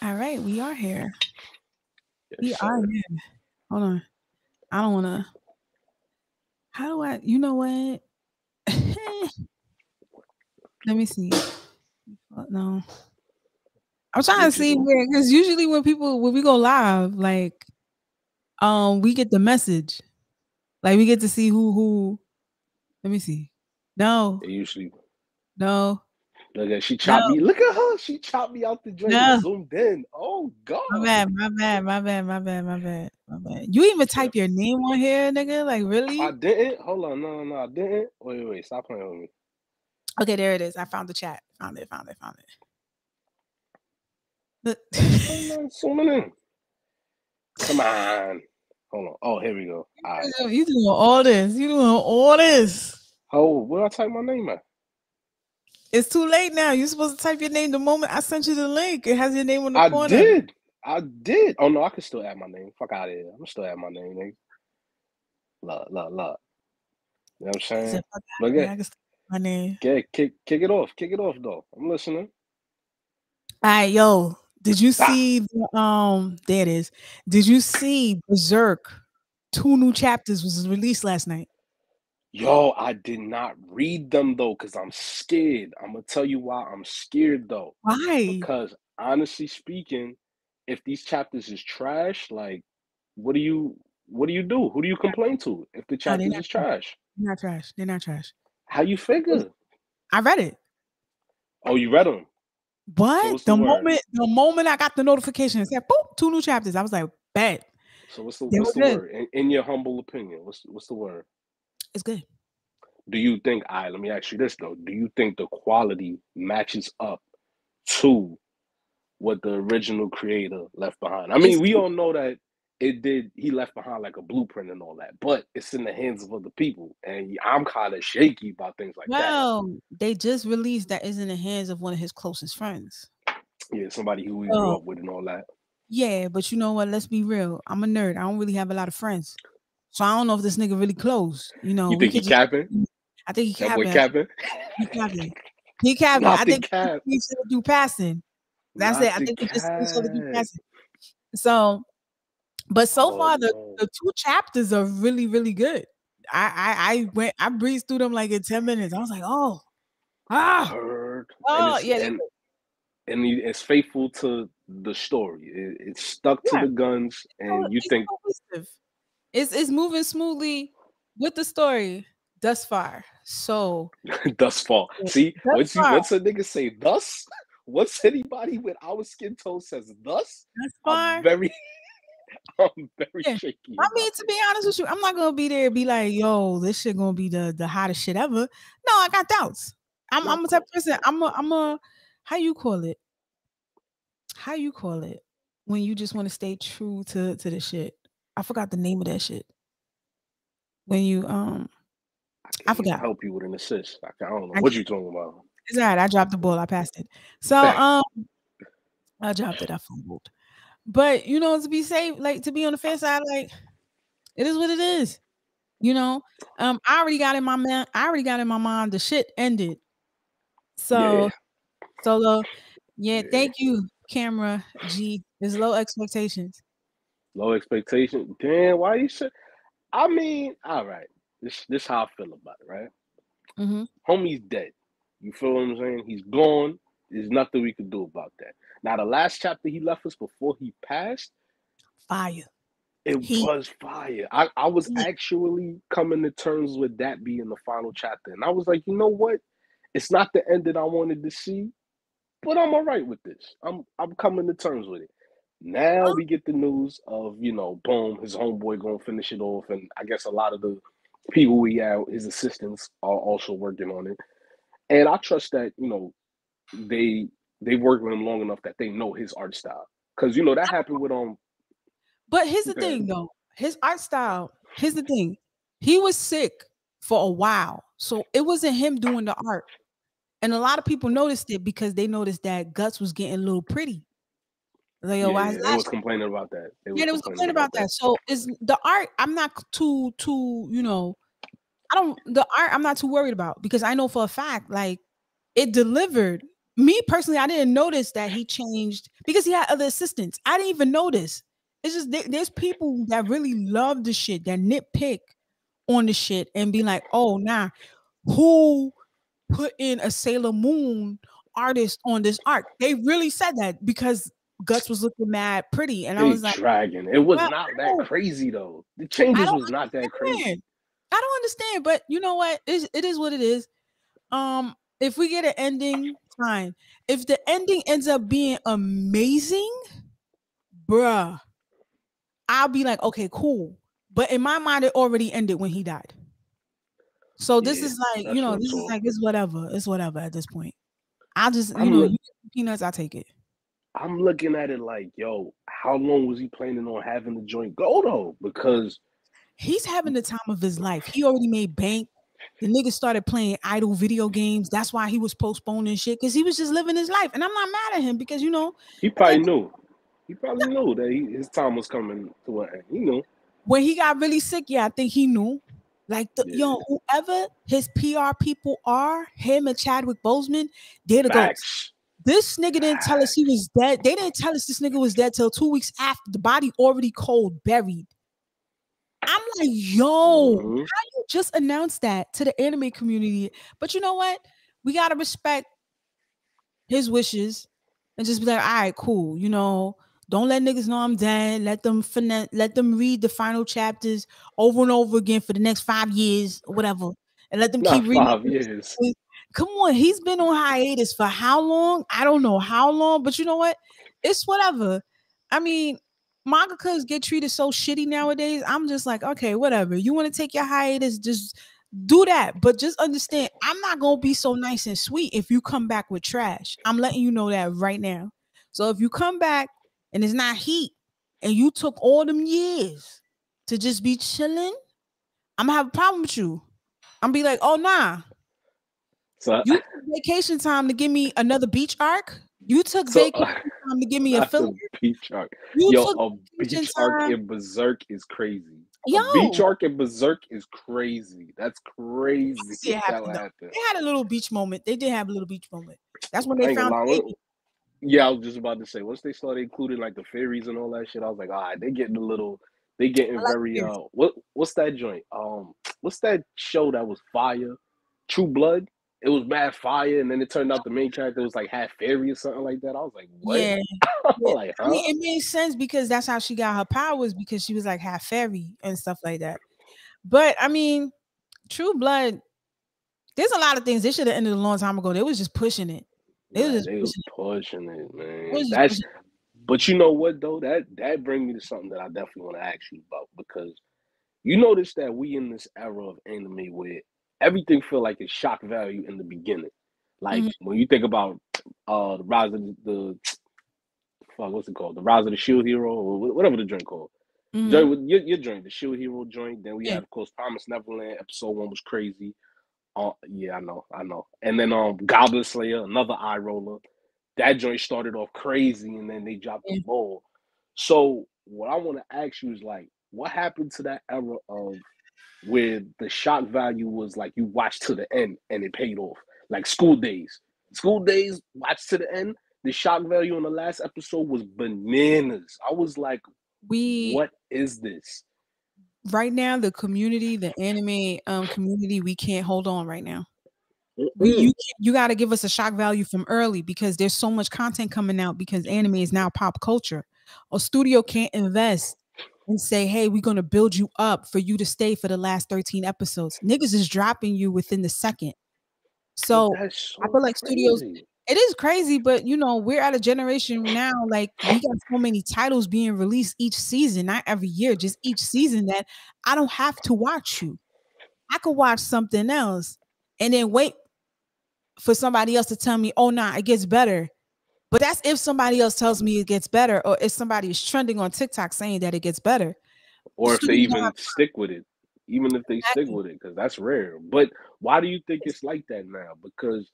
All right, we are here. Yes, We are sir. here. Hold on. I don't want to. How do I? You know what? Let me see. No, I'm trying to see Digital. where because usually when we go live, like we get the message, like we get to see who. Let me see. No, They usually no, look at she no, chopped me. Look at her. She chopped me out the joint and no. zoomed in. Oh My God. bad, my bad, my bad, my bad, my bad, my bad. You even Yeah. type your name on here, nigga? Like I really? didn't. Hold on. No, no, no. I didn't. Wait. Stop playing with me. Okay, there it is. I found the chat. Found it. Found it. Found it. I'm not zooming in. Come on. Hold on. Oh, here we go. All right. You doing all this. You doing all this. Oh, where I type my name at? It's too late now. You're supposed to type your name the moment I sent you the link. It has your name on the I corner. did. I did. Oh no, I can still add my name. Fuck out of here. I'm still add my name, nigga. Look. You know what I'm He said, saying? fuck Look out. at I can still my name. kick it off. Kick it off though. I'm listening. All right, yo. Did you Ah, see there it is. Did you see Berserk? 2 new chapters was released last night. yo, I did not read them though, because I'm scared. I'm gonna tell you why I'm scared though. Why? Because honestly speaking, if these chapters is trash, like what do you do? Who do you complain to if the No, they're chapters not is trash. trash? They're not trash. They're not trash. How you It's- figure? I read it. Oh, you read them. So What? what's the word? The moment I got the notification, it said, boop, 2 new chapters. I was like, bet. So what's the They what's were the good. word? In your humble opinion, what's the word? It's good. Do you think I let me ask you this though. Do you think the quality matches up to what the original creator left behind? I It's mean, we good. all know that he left behind like a blueprint and all that, but it's in the hands of other people. And I'm kind of shaky about things like that. Well, they just released that is in the hands of one of his closest friends. Yeah, somebody who we grew Oh, up with and all that. yeah, but you know what? Let's be real. I'm a nerd. I don't really have a lot of friends. So I don't know if this nigga really close. You know, You we think he could just capping? I think he That boy capping. I think capping? he capping. He capping. I Not the think cap. he should do passing. That's it. Not I the think he just he should do cap. passing. So, but so Oh far no. the 2 chapters are really, really good. I breezed through them like in 10 minutes. I was like, oh, ah, Heard. And oh, it's yeah, they and good. and it's faithful to the story. It's stuck to Yeah, the guns, and you it's think cohesive. It's moving smoothly with the story thus far. So thus far. See, thus far, once a nigga say thus, once anybody with our skin tone says thus, thus I'm far, very I'm very yeah. shaky I about mean, to it. be honest with you, I'm not gonna be there and be like, yo, this shit gonna be the hottest shit ever. No, I got doubts. No, I'm of a type of course. person. I'm a how you call it? How you call it? When you just want to stay true to the shit. I forgot the name of that shit. When you I I can't even forgot. help you with an assist. I don't know I what you talking about. It's alright. I dropped the ball. I passed it. So I dropped it. I fumbled. But you know, to be safe, like to be on the fair side, like it is what it is. You know, I already got in my man. I already got in my mind. The shit ended. Yeah, So solo, yeah. yeah. Thank you, camera G. There's low expectations. Low expectation. Damn, why you say? I mean, all right. This how I feel about it, right? Hmm. Homie's dead. You feel what I'm saying? He's gone. There's nothing we can do about that. Now, the last chapter he left us before he passed, Fire. it He, was fire. I was he actually coming to terms with that being the final chapter. And I was like, you know what? It's not the end that I wanted to see, but I'm all right with this. I'm coming to terms with it. Now we get the news of, boom, his homeboy gonna finish it off. And I guess a lot of the people we have, his assistants, are also working on it. And I trust that, they they've worked with him long enough that they know his art style. Cause that happened with But here's the okay, thing, though. His art style. Here's the thing. He was sick for a while, so it wasn't him doing the art. And a lot of people noticed it because they noticed that Guts was getting a little pretty. Like, yo, why his yeah, they was lashes? complaining about that. They Yeah, was they was complaining complaining about about that. that. So is the art. I'm not too. I don't. The art. I'm not too worried about because I know for a fact, like it delivered. me personally, I didn't notice that he changed because he had other assistants. I didn't even notice. It's just there's people that really love the shit that nitpick on the shit and be like, oh, nah, who put in a Sailor Moon artist on this arc? They really said that because Guts was looking mad pretty, and I Big was like, Dragon. It was well, not that no, crazy though. The I changes don't was not that crazy. understand. I don't understand, but you know what? It is what it is. If we get an ending, fine. If the ending ends up being amazing, bruh, I'll be like, okay, cool. But in my mind, it already ended when he died. So this Yeah, is like, that's real this is talk. like it's whatever. It's whatever at this point. I'll just, I'm you look. get peanuts, I'll take it. I'm looking at it like, yo, how long was he planning on having the joint go though? Because He's having the time of his life. He already made bank. The nigga started playing idle video games. That's why he was postponing shit because he was just living his life. And I'm not mad at him because he at the probably end knew. He probably knew that his time was coming to an end. He knew. when he got really sick, yeah, I think he knew. Like Yeah. whoever his PR people are, him and Chadwick Boseman, they're the goats. Facts. This nigga didn't tell us he Facts. was dead. They didn't tell us this nigga was dead till 2 weeks after the body already cold, buried. I'm like, yo, how Mm-hmm. you just announced that to the anime community? But you know what? We gotta respect his wishes and just be like, all right, cool. Don't let niggas know I'm dead. Let them read the final chapters over and over again for the next 5 years or whatever. And let them keep Not reading. 5 years. Come on, he's been on hiatus for how long? I don't know how long, but you know what? It's whatever. I mean, mangakas get treated so shitty nowadays. I'm just like, okay, whatever. You want to take your hiatus, just do that. But just understand, I'm not gonna be so nice and sweet if you come back with trash. I'm letting you know that right now. So if you come back and it's not heat, and you took all them years to just be chilling, I'm gonna have a problem with you. I'm be like, oh nah. So, You took vacation time to give me another beach arc. You took so vacation time to give me a not filler. the beach arc. You Yo, took a vacation beach arc time. in Berserk is crazy. A beach Yo, arc in Berserk is crazy. That's I can crazy see it that happen though. happened. They had a little beach moment. They did have a little beach moment. That's when they I ain't gonna found lie. the baby. Yeah, I was just about to say once they started including like the fairies and all that shit, I was like, all right, they getting a little, they I getting like very the what's that joint? What's that show that was fire? True Blood. It was mad fire, and then it turned out the main character was like half fairy or something like that. I was like, what? yeah. Yeah. Like, I mean, huh? it made sense because that's how she got her powers because she was like half fairy and stuff like that. But I mean, True Blood, there's a lot of things they should have ended a long time ago. They was just pushing it. They was Man, just they was pushing it. pushing it, They man. was just That's pushing but you know what though? That brings me to something that I definitely want to ask you about because you notice that we in this era of anime where everything feel like it's shock value in the beginning. it. Like when you think about the rise of the fuck, what's it called? The rise of the shield hero or whatever the joint called. Mhm. Joint with your joint, the shield hero joint. Then we Yeah. had of course Promise Neverland. Episode 1 was crazy. Yeah, I know. And then Goblin Slayer, another eye roller. That joint started off crazy and then they dropped the Yeah. ball. So what I want to ask you is like, what happened to that era of where the shock value was like you watched to the end and it paid off? Like School Days. School Days, watch to the end. The shock value on the last episode was bananas. I was like, We what is this? right now the community, the anime community, we can't hold on right now. Mm-mm. You got to give us a shock value from early because there's so much content coming out because anime is now pop culture. A studio can't invest and say, "Hey, we're going to build you up for you to stay for the last 13 episodes." Niggas is dropping you within the second. But So, that's I so feel like studios crazy. it is crazy, but we're at a generation now like we got so many titles being released each season, not every year, just each season that I don't have to watch you. I could watch something else and then wait for somebody else to tell me, "Oh, nah, it gets better." But that's if somebody else tells me it gets better, or if somebody is trending on TikTok saying that it gets better. Or if they Studios don't even stick with it, even if they have stick to. with it, because that's rare. But why do you think it's like that now? Because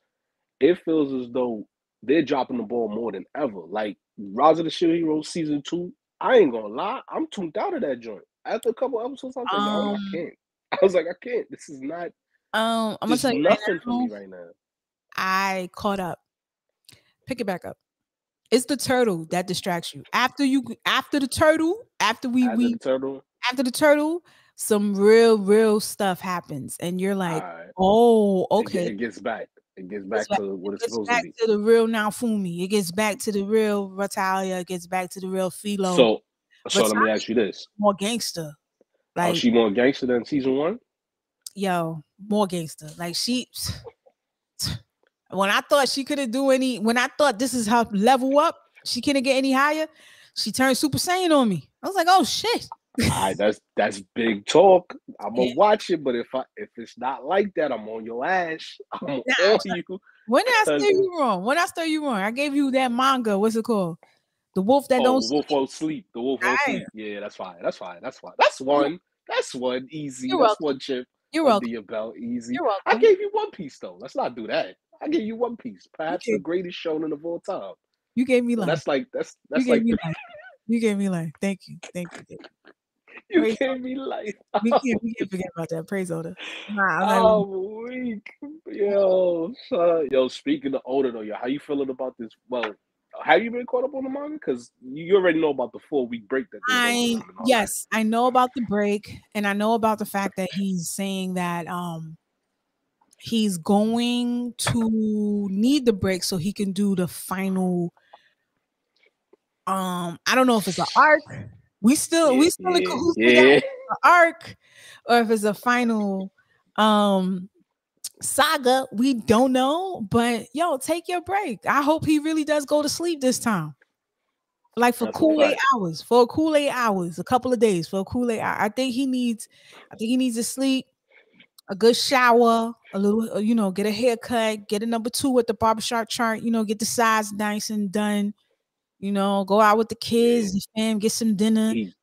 it feels as though they're dropping the ball more than ever. Like Rise of the Shield Hero season 2, I ain't gonna lie, I'm tuned out of that joint. After a couple episodes, I was like, yo, I Um, can't. I was like, I can't. This is not I'm gonna just tell you right nothing for now, me right now. I caught up. pick it back up. It's the turtle that distracts you. After the turtle, After the turtle, after the turtle, some real stuff happens, and you're like, alright. oh, okay. It gets back. It gets It gets back back, to what it it's gets supposed to back be. to the real Naofumi. It gets back to the real Ratalia. It gets back to the real Philo. So let me ask you this. More gangster. Oh, Like, she more gangster than season 1? yo, more gangster. Like she when I thought she couldn't do any, when I thought this is her level up, she couldn't get any higher, she turned Super Saiyan on me. I was like, oh shit. Alright, that's big talk. I'ma Yeah. watch it, but if it's not like that, I'm on your ass. I'm Nah, on you. when did I Cause steer you wrong? When I steer you wrong? I gave you that manga. What's it called? The Wolf That Don't Wolf Sleep. won't sleep. The wolf won't Right. sleep. Yeah, that's fine. That's fine. That's fine. That's one. That's one easy. You're That's welcome. one chip You're under welcome. your belt. Easy. You're I welcome. gave you One Piece though. Let's not do that. I gave you One Piece, You perhaps the gave, greatest shonen of all time. you gave me So life. that's like You that's gave like me life. You gave me life. Thank you. Thank you. Thank you. you Praise gave me life. we can't forget about that. Praise Oda. Nah, I'm not even, I'm weak. Yo, son. Yo, speaking of older though, yo, how you feeling about this? Well, have you been caught up on the manga? Because you already know about the 4-week break that they're going on and all that. yes, I know about the break, and I know about the fact that he's saying that he's going to need the break so he can do the final. I don't know if it's an arc. We still in Yeah, cahoots with that, yeah. an arc, or if it's a final saga. We don't know, but yo, take your break. I hope he really does go to sleep this time. Like for That's a cool eight fact. hours, for a cool 8 hours, a couple of days, for a cool 8 hours. I think he needs to sleep, a good shower, a little, get a haircut, get a number two at the barbershop chart, get the sides nice and done, go out with the Yeah, kids, the fam, get some dinner, he come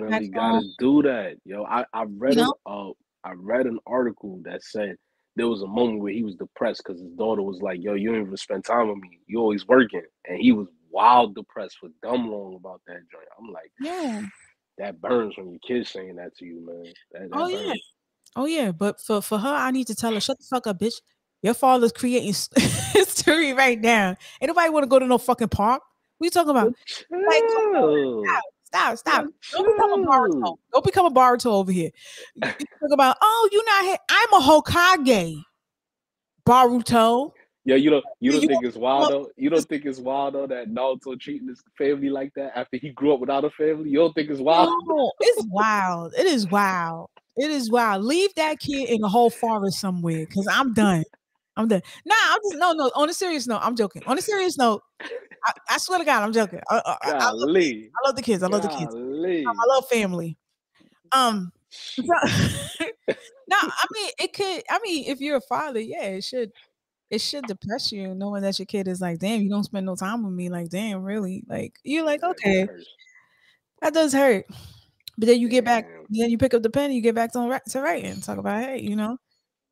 back definitely home, gotta do that. Yo, you know? I read an article that said there was a moment where he was depressed because his daughter was like, "Yo, you don't even spend time with me. You always working," and he was wild depressed for dumb long about that joint. I'm like, Yeah. that burns when your kids saying that to you, man. Oh That yeah. burns. Oh yeah. But for her, I need to tell her, shut the fuck up, bitch. Your father's creating history right now. Ain't nobody want to go to no fucking park. What you talking about? Yo, Like, come on, chill. stop. Yo, Don't become a Baruto. chill. Don't become a Baruto over here. You talk about, oh, you're not here. I'm a Hokage, Baruto. Yeah, you don't You think it's wild want though? You don't think it's wild though that Naruto treating his family like that after he grew up without a family? You don't think it's wild? no, it's wild. It is wild. It is wild. Leave that kid in a whole forest somewhere because I'm done. I'm done. Nah, I'm just no. On a serious note, I'm joking. On a serious note, I swear to God, I'm joking. I love the kids. Golly. I love the kids. I love the kids. Golly. I love family. So, no, I mean it could. I mean, if you're a father, yeah, it should. It should depress you knowing that your kid is like, damn, you don't spend no time with me. Like, damn, really? Like, you're like, That okay, hurts. that does hurt. But then you get back, Damn. then you pick up the pen and you get back to writing. Talk about, hey,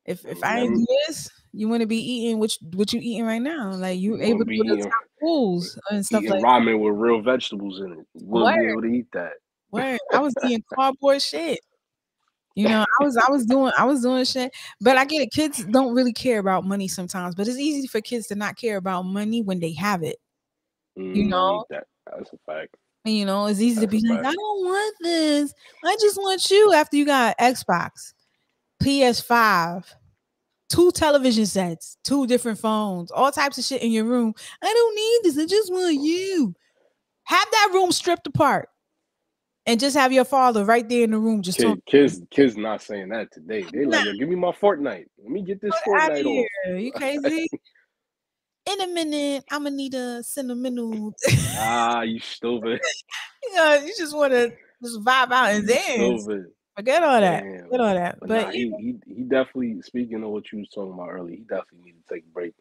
if I didn't do this, you want to be eating what you eating right now. Like you You able wouldn't to be go to the top schools and stuff eating like ramen with real vegetables in it. You wouldn't word, be able to eat that. word. I was eating cardboard shit. I was doing shit. But I get it. Kids don't really care about money sometimes, but it's easy for kids to not care about money when they have it. You know, That's a fact. it's easy to That's a be like, fact. I don't want this. I just want you after you got Xbox, PS5, two television sets, two different phones, all types of shit in your room. I don't need this. I just want you. Have that room stripped apart and just have your father right there in the room just talking. Kids not saying that today. They Nah, like, yo, give me my Fortnite. Let me get this out of Fortnite here. off. You crazy? In a minute, I'm gonna need a sentimental. You stupid. You just want to just vibe out and You dance. stupid. Forget all that. Damn. Forget all that. But But nah, he definitely, speaking of what you was talking about earlier, he definitely need to take a break.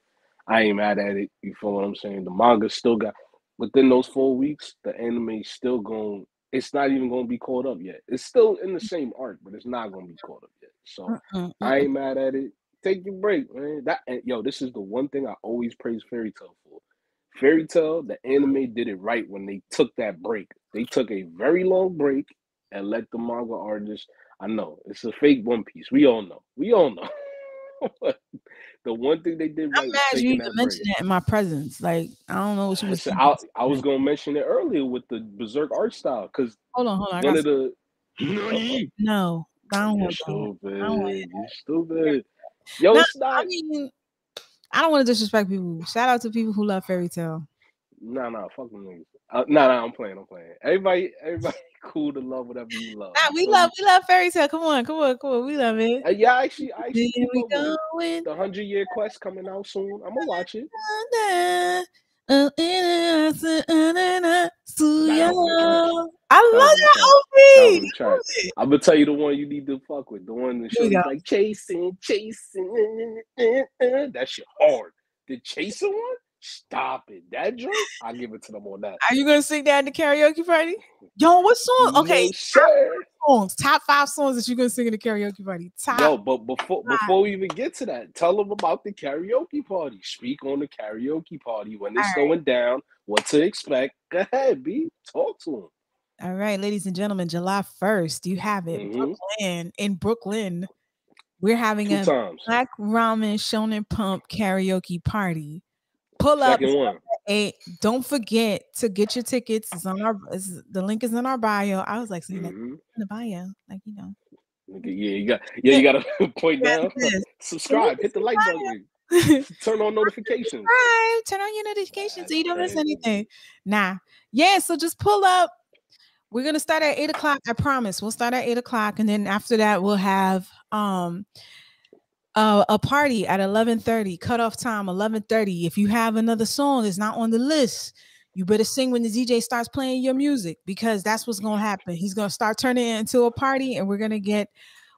I ain't mad at it. You feel what I'm saying? The manga still got within those 4 weeks, the anime still going. It's not even going to be caught up yet. It's still in the same arc, but it's not going to be caught up yet. So I ain't mad at it. Take your break, man. This is the one thing I always praise Fairy Tail for. Fairy Tail, the anime did it right when they took that break. They took a very long break and let the manga artists. I know it's a fake One Piece. We all know. The one thing they did I'm right was mad you taking even that break. mentioned that in my presence. Like, I don't know what you I was said thinking. I was gonna mention it earlier with the Berserk art style because Hold on. I one got of some. the Nani? No, I don't You're want that. I don't want stupid. You're that. stupid. Yo, No, it's not. I mean, I don't want to disrespect people. Shout out to people who love fairy tale. Nah, fuck them niggas. Nah, I'm playing. Everybody, cool to love whatever you love. Nah, You feel me? we love fairy tale. Come on. We love it. Yeah, I actually Here keep we up with it. going. The 100-year quest coming out soon. I'm gonna watch it. Nah, that was in the trash. I That was love in the that trash. That was OP. in the trash. I'm gonna tell you the one you need to fuck with. The one that Here we go. Shorty's like chasing. That shit hard. The chasing one? Stop it. That joint? I'll give it to them on that. Are you gonna sing that in the karaoke party? Yo, what song? Okay, No, sir. top 5 songs that you're gonna sing in the karaoke party. Yo, but before we even get to that, tell them about the karaoke party. Speak on the karaoke party when it's going down, what to expect. Go ahead, B. Talk to them. All right, ladies and gentlemen, July 1st, you have it. Brooklyn. In Brooklyn, we're having 2 a times. Black Ramen Shonen Pump karaoke party. Pull up Second one. 8. Don't forget to get your tickets. The link is in our bio. I was like saying that in the bio, like Yeah, you got to point down. Subscribe. Hit the like button. Turn on notifications. Turn on your notifications so you don't miss anything. Yeah. So just pull up. We're gonna start at 8:00. I promise. We'll start at 8:00, and then after that, we'll have a party at 11:30. Cutoff time 11:30. If you have another song that's not on the list, you better sing when the DJ starts playing your music because that's what's gonna happen. He's gonna start turning it into a party, and we're gonna get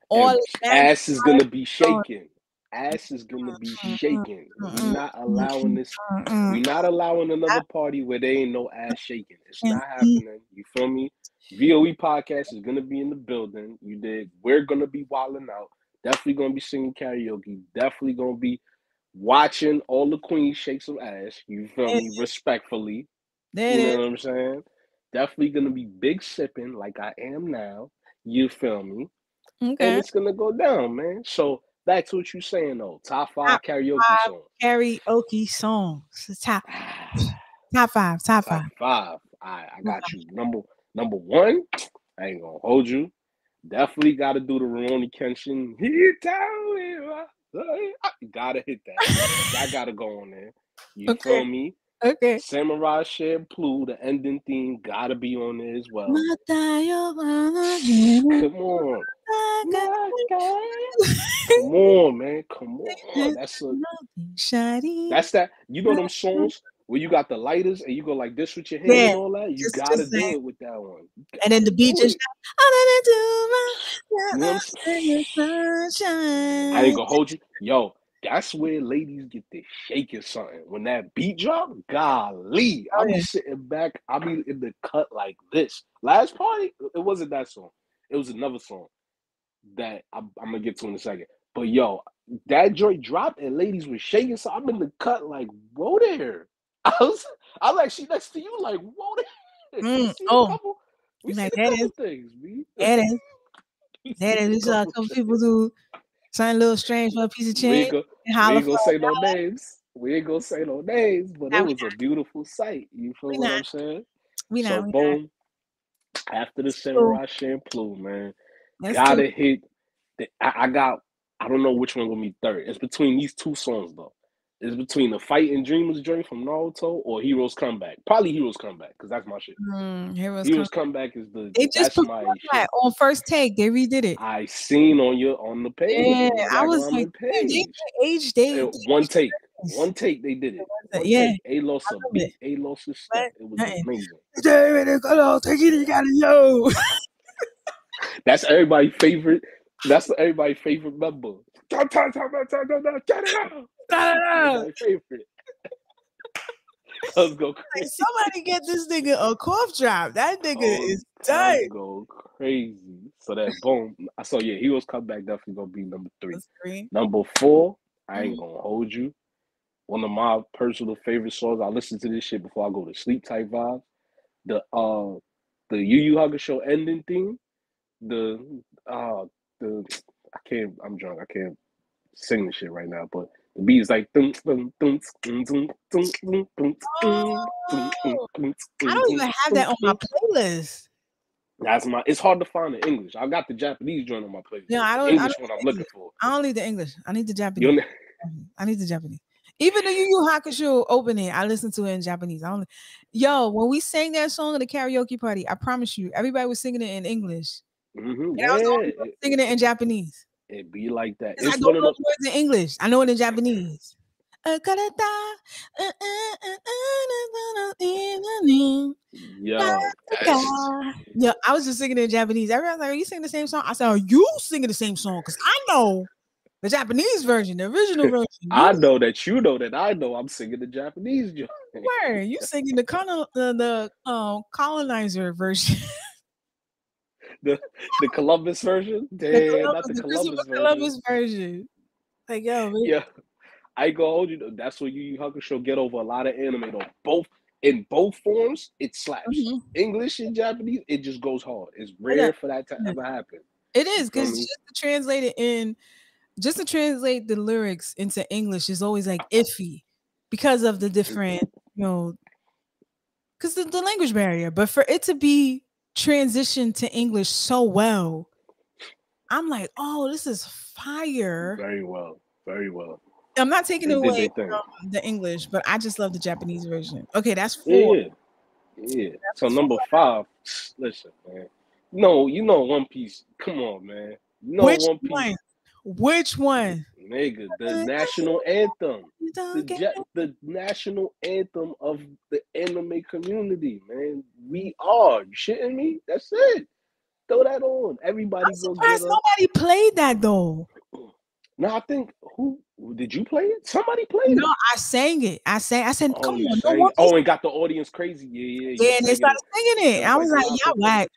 all And ass is gonna be shaking. Ass is gonna be shaking. We not allowing this. We not allowing another party where there ain't no ass shaking. It's not happening. You feel me? VOE podcast is gonna be in the building. You did. We're gonna be wilding out. Definitely gonna be singing karaoke. Definitely gonna be watching all the queens shake some ass. You feel me? Respectfully. You know what I'm saying? Definitely gonna be big sipping like I am now. You feel me? Okay. And it's gonna go down, man. So back to what you're saying though. Top 5 karaoke songs. Karaoke songs. Top 5. Top 5. I got you. Number 1, I ain't gonna hold you. Definitely gotta do the Rurouni Kenshin. Gotta hit that. That gotta go on there. You feel me? Okay. Samurai Champloo, the ending theme, gotta be on there as well. Come on. Come on, man. Come on. That's that. You know them songs where you got the lighters and you go like this with your hand and all that? You gotta do it with that one. And then the beat just you know I ain't gonna hold you. Yo, that's where ladies get the shaking something. When that beat drop, golly. I'll be sitting back, I'll be in the cut like this. Last party, it wasn't that song. It was another song that I'm gonna get to in a second. But yo, that joint dropped and ladies were shaking, so I'm in the cut like, whoa there. I was actually next to you, like, whoa there. We see a couple things, man. That is, we saw a couple people do something a little strange for a piece of change. We ain't gonna say no names. But it was a beautiful sight. You feel what I'm saying? Boom. After the Samurai Champloo, man, gotta hit. I don't know which one gonna be third. It's between these 2 songs though. It's between the Fighting Dreamers joint from Naruto or Heroes Comeback. Probably Heroes Comeback because that's my shit. Heroes Comeback is that's my shit. On First Take. They redid it. I seen on the page. Yeah, on the I was like, page. One take they did it. One take. A lost a beat. A lost a step. It was amazing. That's everybody's favorite. That's everybody's favorite member. Get it out. Everybody's favorite. Let's go crazy. Somebody get this nigga a cough drop. That nigga is tight. Go crazy. So that boom. So yeah, Heroes Comeback definitely gonna be number 3. Number 4, I ain't gonna hold you. One of my personal favorite songs. I listen to this shit before I go to sleep type vibe. The Yu Yu Hakusho ending theme. I'm drunk. I can't sing the shit right now, but The beat is like dun, dun, dun, dun, dun, dun, dun, dun, dun, dun, dun, Oh, dun, I dun, don't dun, even have dun, that on my dun. playlist. That's my. It's hard to find in English. I got the Japanese joint on my playlist. Yeah, It's the I don't English one I'm need the looking English. for. I don't need the English. I need the You Japanese. know, I need the Japanese. Even the Yu Yu Hakusho opening, I listen to it in Japanese. I don't. Yo, when we sang that song at the karaoke party, I promise you, everybody was singing it in English, and I was the yeah, only one singing it in Japanese it be like that. because I It's don't one of know the the words in English. I know it in Japanese. yo. That's Yeah, I was just singing it in Japanese. Everyone's like, "Are you singing the same song?" I said, "Are you singing the same song?" Because I know the Japanese version, the original version. You I know that you know that I know I'm singing the Japanese joint. were you singing the colonizer version, the the Columbus version? Damn, not the the Christopher Columbus version. Columbus version. Like, yo, man. Yeah, I ain't gonna hold you. That's what Yu Yu Hakusho get over a lot of anime though. Both in both forms, it slaps. Mhm. English and Japanese, it just goes hard. It's It is. rare for that to ever happen. It You is feel because me? just to translate the lyrics into English is always like iffy because of the different, you know, because the language barrier. But for it to be transitioned to English so well, I'm like, oh, this is fire. Very well, very well. I'm not taking They it did away their thing. from the English, but I just love the Japanese version. Okay, that's Yeah, four. yeah, yeah. So Four. number five, listen, man. No, you know One Piece. Come on, man. You know Which One Piece, one? Which one? nigga. The national anthem, the national anthem of the anime community, man. We are. You shitting me? That's it. Throw that on. I'm Everybody go get surprised up. nobody played that though. Now I think who did you play it? Somebody played No, it. I sang it. I said, Oh, come you on, no sang One it. Piece. Oh, and got the audience crazy. Yeah, yeah. You Yeah, and they sang started it. singing it. It I was was like a like, lot of y'all people. whack.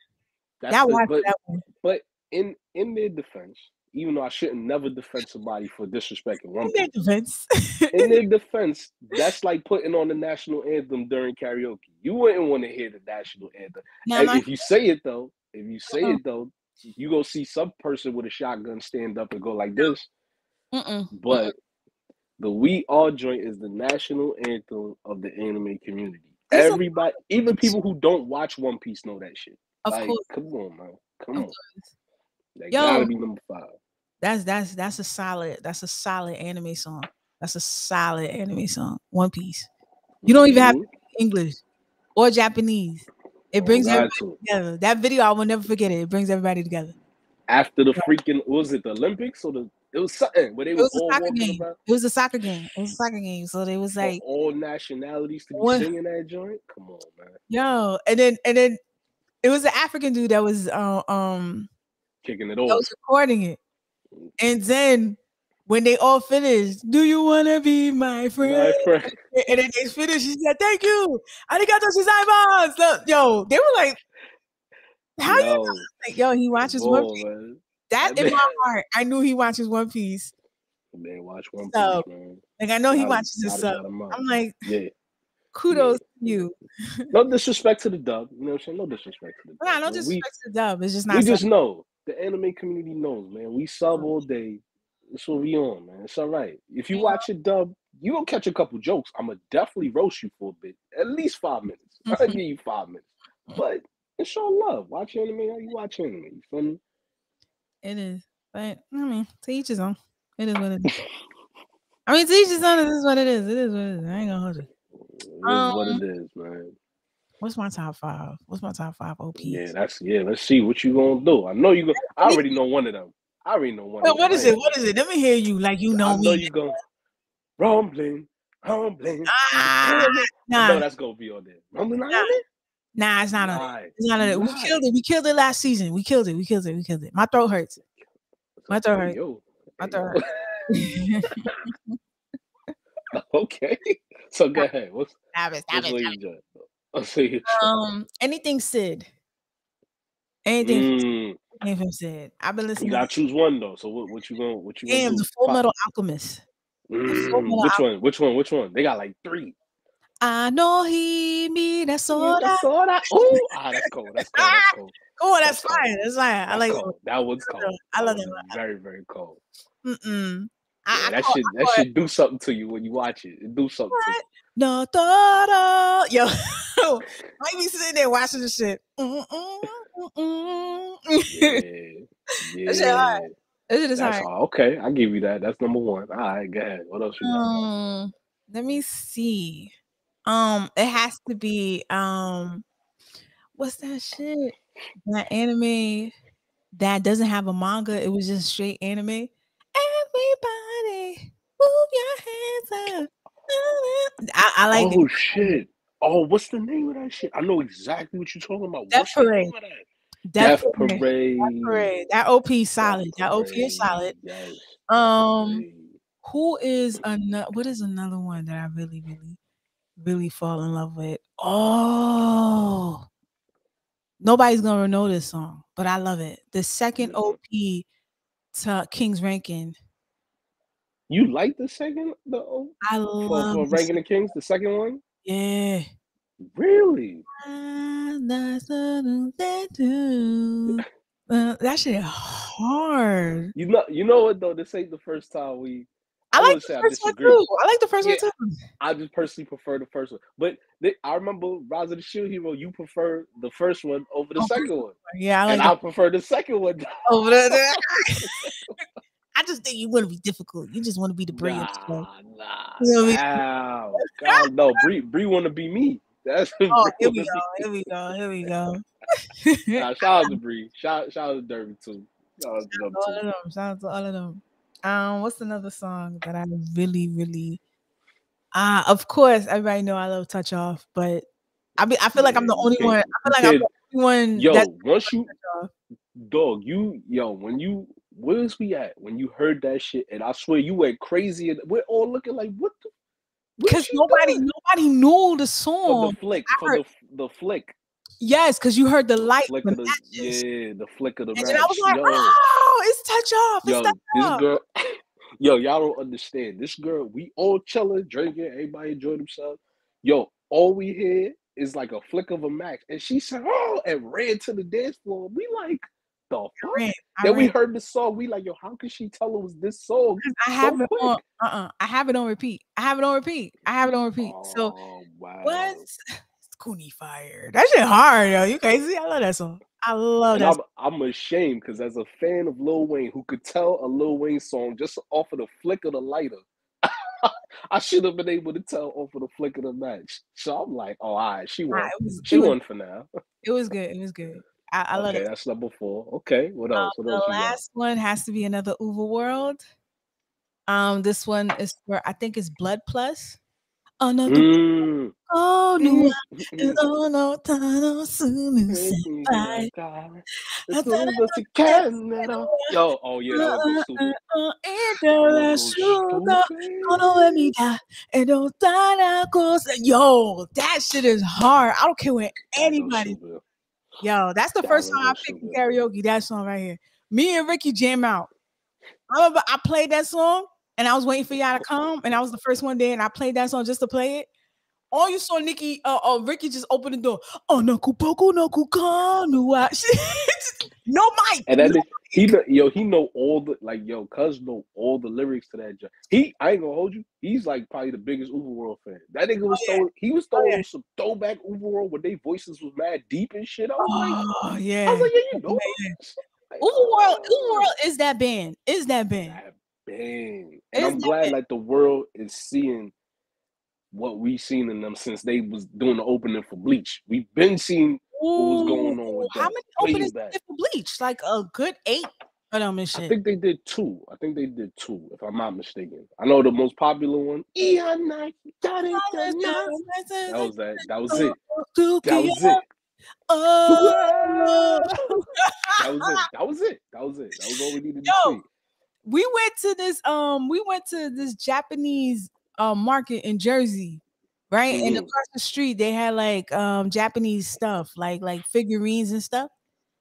That's Y'all the whack for that one. but in their defense, even though I shouldn't never defend somebody for disrespecting One In their Piece, defense. in their defense, that's like putting on the national anthem during karaoke. You wouldn't want to hear the national anthem. Now, And my if you say it though, you go see some person with a shotgun stand up and go like this. mm-mm, mm-mm. But the We Are joint is the national anthem of the anime community. There's a lot Everybody, of even Piece, people who don't watch One Piece know that shit. of Like, course, come on, man. Come of on. course. That gotta Yo, be number five. that's a solid anime song. That's a solid anime song. One Piece. You don't even have to Mm-hmm. speak English or Japanese. It Oh, brings everybody God, too. together. That video, I will never forget it. It brings everybody together. After the freaking, was it the Olympics or the? It was something where they It was was a all soccer walking game. around It was a soccer game. It was a soccer game. So they was for like, all nationalities to be one, singing that joint. Come on, man. yo, and then it was an African dude Kicking it that was off. recording it. And then when they all finished, do you wanna be my friend? My friend. And then they finished, she said, thank you. Arigato gozaimasu. So, yo, they were like, how you know? Yo, Like, yo, he come watches One on, Piece. man. That That in man, my heart, I knew he watches One Piece. man, watch One Piece, So, man. like, I know he Gotta, watches his gotta sub. got him out. I'm like, Yeah, yeah. kudos to you. No disrespect to the dub. You know what I'm saying? No disrespect to the Nah, dub, no man. disrespect to the dub. It's just We not so. just know the anime community knows, man. We sub all day. That's what we on, man. It's all right. If you watch it dub, you gonna catch a couple jokes. I'ma definitely roast you for a bit. At least 5 minutes. I'll give you 5 minutes. But it's all love. Watch anime how you watch anime. You feel me? It is. But I mean, to each his own. It is what it is. I mean, to each his own. This is what it is. It is what it is. I ain't gonna hold you. It is what it is, man. What's my top five? What's my top five Yeah, OPs? let's see what you gonna do. I know you go I already know one of them. I already know one of them. What I is ain't it? gonna What is it? Let me hear you like you I know know me. you gonna rumbling, rumbling. Ah, Damn it. I nah, know that's gonna be on there. Rumbling nah, on it? nah. It's not on it. Lie. It's not on You it. We lie. killed it. We killed it last season. We killed it. We killed it. We killed it. My throat hurts. My throat Hey hurts. yo. My Hey throat yo. hurts. Okay. So go ahead. Stop it. Stop What's it. what Stop you just I'll see you. Anything Sid. Anything from Mm, anything from Sid. I've been you listening gotta to choose one though. So what you gonna damn the do? Full Pop. Metal Alchemist. The Full Metal Which Alchemist. one? Which one? Which one? They got like three. I know he me that's Yeah, soda. that's all that. Oh, that's cold. That's cold. That's cold. Oh, That's that's cold. fine. That's fine. I That's like that one. cold. That one's cold. I That love one that is one. very, very cold. Mm-mm. Yeah, I that call it should do something to you when you watch it. It do something to what? you. No, da, yo, I be sitting there watching this shit. That Yeah, shit hard. yeah. That shit is That's hard. all. Okay, I give you that. That's number one. All right, go ahead. What else you got? Let me see. It has to be what's that shit? That anime that doesn't have a manga. It was just straight anime. Everybody, move your hands up. I like it. Oh shit. Oh, what's the name of that shit? I know exactly what you're talking about. Death What's the Parade. name of that? Death Death Parade. Death Parade. Parade. That OP is Death solid. That OP is solid. Parade. Yes. Death Um, Parade. who is another? What is another one that I really, really, really fall in love with? Oh, nobody's gonna know this song, but I love it. The second Mhm. OP to King's Rankin. You like the second I love for this. Ranking the Kings, the second one? Yeah. Really? That shit hard. You know what though? This ain't the first time we. I I like wouldn't the say I first one disagree. too. I like the first one Yeah, too. I just personally prefer the first one. But I remember Rise of the Shield Hero. You prefer the first one over the Oh, first second one, one. Yeah, I and like the I prefer the second one. over the. I just think you want to be difficult. You just want to be the brilliant stuff. Nah. You know what I mean? How? God, no. Bree want to be me. That's Oh, Bree here want we to go. be. Here we go. Here we go. Nah, shout out to Bree. Shout out to Derby too. Shout out to them All too. of them. Shout out to all of them. What's another song that I really, really of course everybody know I love Touch Off, but I feel like I'm Yeah, the only one. I you feel like I'm can't. the only one that's Yo, once you Touch Off. dog, when you where's we at when you heard that shit, and I swear you went crazy, and we're all looking like, what is Because she doing? nobody knew the For the song. flick, I for heard the flick, yes, because you heard the the light, flick the of the matches. the flick of the And then I was match. like, "Oh, it's Touch Off. It's Touch This Off." girl, yo, y'all don't understand. This girl, we all chilling, drinking, everybody enjoy themselves. Yo, all we hear is like a flick of a match, and she said, "Oh," and ran to the dance floor. We like, the fuck? I Then we ran. heard the song. We like, yo, how could she tell it was this song 'Cause I have so it on quick? I have it on repeat. I have it on repeat. I have it on repeat. So, Oh wow. what's Cooney Fire? That shit hard, yo. You crazy? I love that song. I love And that song. I'm ashamed because as a fan of Lil Wayne, who could tell a Lil Wayne song just off of the flick of the lighter, I should have been able to tell off of the flick of the match. So I'm like, oh, all right, she Nah, won. it She was won for now. it was good. It was good. I love Okay, that. that's number four. Okay, what else? What The else you got? last one has to be another Uva World. This one is for I think it's Blood Plus. Another Mm. oh no, Mm. oh no, Tano Sunu Senpai. Yo, oh yeah, that would go stupid. That would go International, kono wa stupid. mita, edo tara yo, that shit is hard. I don't care what That goes anybody. stupid. Yo, that's the That first would time I go picked in stupid. karaoke. That song right here. Me and Ricky jam out. I remember I played that song and I was waiting for y'all to come, and I was the first one there, and I played that song just to play it. All you saw Ricky just open the door. Oh no, kupoko no kukanu. No mic, And no then mic. he know all the like cuz know all the lyrics to that joint. I ain't gonna hold you. He's like probably the biggest Uber fan. That nigga Oh was yeah, oh throwing yeah. on some throwback Uber where their voices was mad deep and shit. Oh I was yeah. like, yeah, you know Yeah, about yeah. this? Like, Uberworld is that band. Is that band. that bang. And Is I'm that glad band. like the world is seeing what we seen in them since they was doing the opening for Bleach. We've been seeing what was Ooh, going on with how them many way openings back. did for Bleach? Like a good 8 of them and I shit. think they did two. I think they did two, if I'm not mistaken. I know the most popular one. That was that. That was it. That was it. Oh, That was it. That was it. That was it. That was all we needed to yo, see. we went to this Japanese market in Jersey, right? And Mm-hmm. across the street they had like Japanese stuff, like figurines and stuff.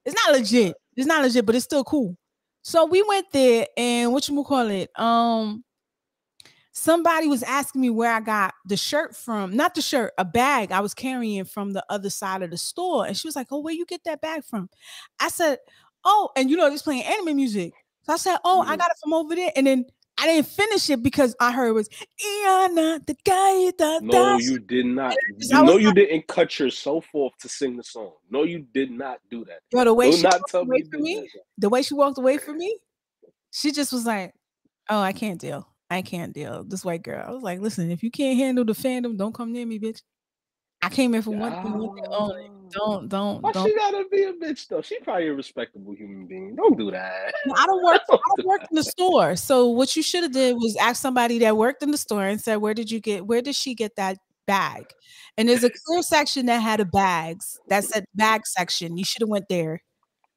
It's not legit. It's not legit, but it's still cool. So we went there and whatchamacallit, somebody was asking me where I got the shirt from. Not the shirt, a bag I was carrying from the other side of the store. And she was like, "Oh, where you get that bag from?" I said, "Oh," and just playing anime music. So I said, "Oh, I Mm-hmm. got it from over there." And then I didn't finish it because I heard it was Iana, the guy that No, dash. you did And not. I was No, you like, didn't cut yourself off to sing the song. No, you did not do that. yo, the way Do she not walked tell me away you from did me, that. the way she walked away from me, she just was like, oh, I can't deal. I can't deal. This white girl. I was like, listen, if you can't handle the fandom, don't come near me, bitch. I came here for one thing only. Ah, Don't, why don't. she gotta be a bitch though? She probably a respectable human being. Don't do that. No, Don't I do don't work that. in the store. So what you should have did was ask somebody that worked in the store and said, where did she get that bag? And there's a clear section that had a bags that said bag section. You should have went there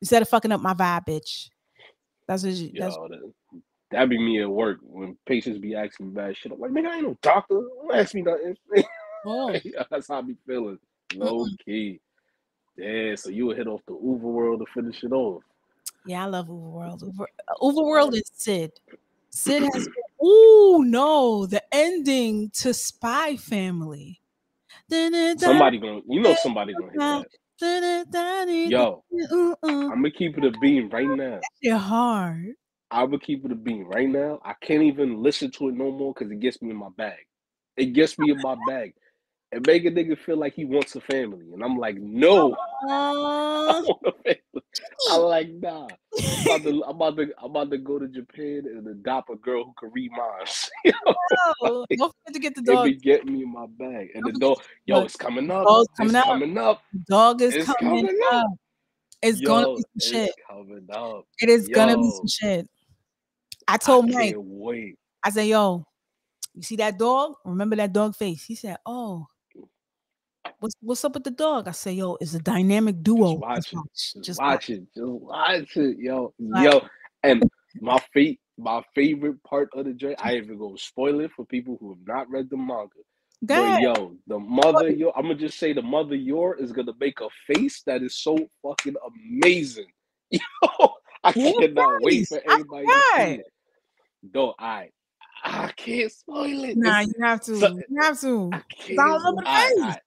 instead of fucking up my vibe, bitch. That's Yo, that be me at work when patients be asking me bad shit. I'm like, nigga, I ain't no doctor. Don't ask me nothing. oh. That's how I be feeling. Low Mm-mm. key. Yeah, so you would hit off the Uber world to finish it off. Yeah, I love Overworld. Overworld is Sid. Sid has oh no, the ending to Spy Family. Somebody gonna hit that. Yo, I'm gonna keep it a beam right now. You're hard. I would keep it a beam right now. I can't even listen to it no more because it gets me in my bag. It gets me in my bag. And make a nigga feel like he wants a family. And I'm like, no, I Aw. want a family. I like, nah. I'm about to go to Japan and adopt a girl who can read minds. You know, Oh, like, don't forget to get the it dog. be getting me in my bag. And Don't the forget dog, to yo, look. it's coming up. Dog's It's coming up. coming up. Dog is It's coming coming up. up. It's gonna Yo, be some it's shit. coming up. It is gonna be some Yo, shit. I I told Mike, can't wait. I said, yo, you see that dog? Remember that dog face? He said, oh, what's up with the dog? I said, yo, it's a dynamic Just duo. Just watch it. watch. Just Just watch. watch it. Just watch it. Yo. Like, Yo. And my favorite part of the joint, I even go spoil it for people who have not read the manga. But God, yo, the mother yo, I'm gonna just say the mother Yor is gonna make a face that is so fucking amazing. Yo, I what cannot wait face? for I everybody to forgot. see it. Though I can't spoil it. Nah, It's you have to. so You have to. I 'Cause I don't can't. remember the face.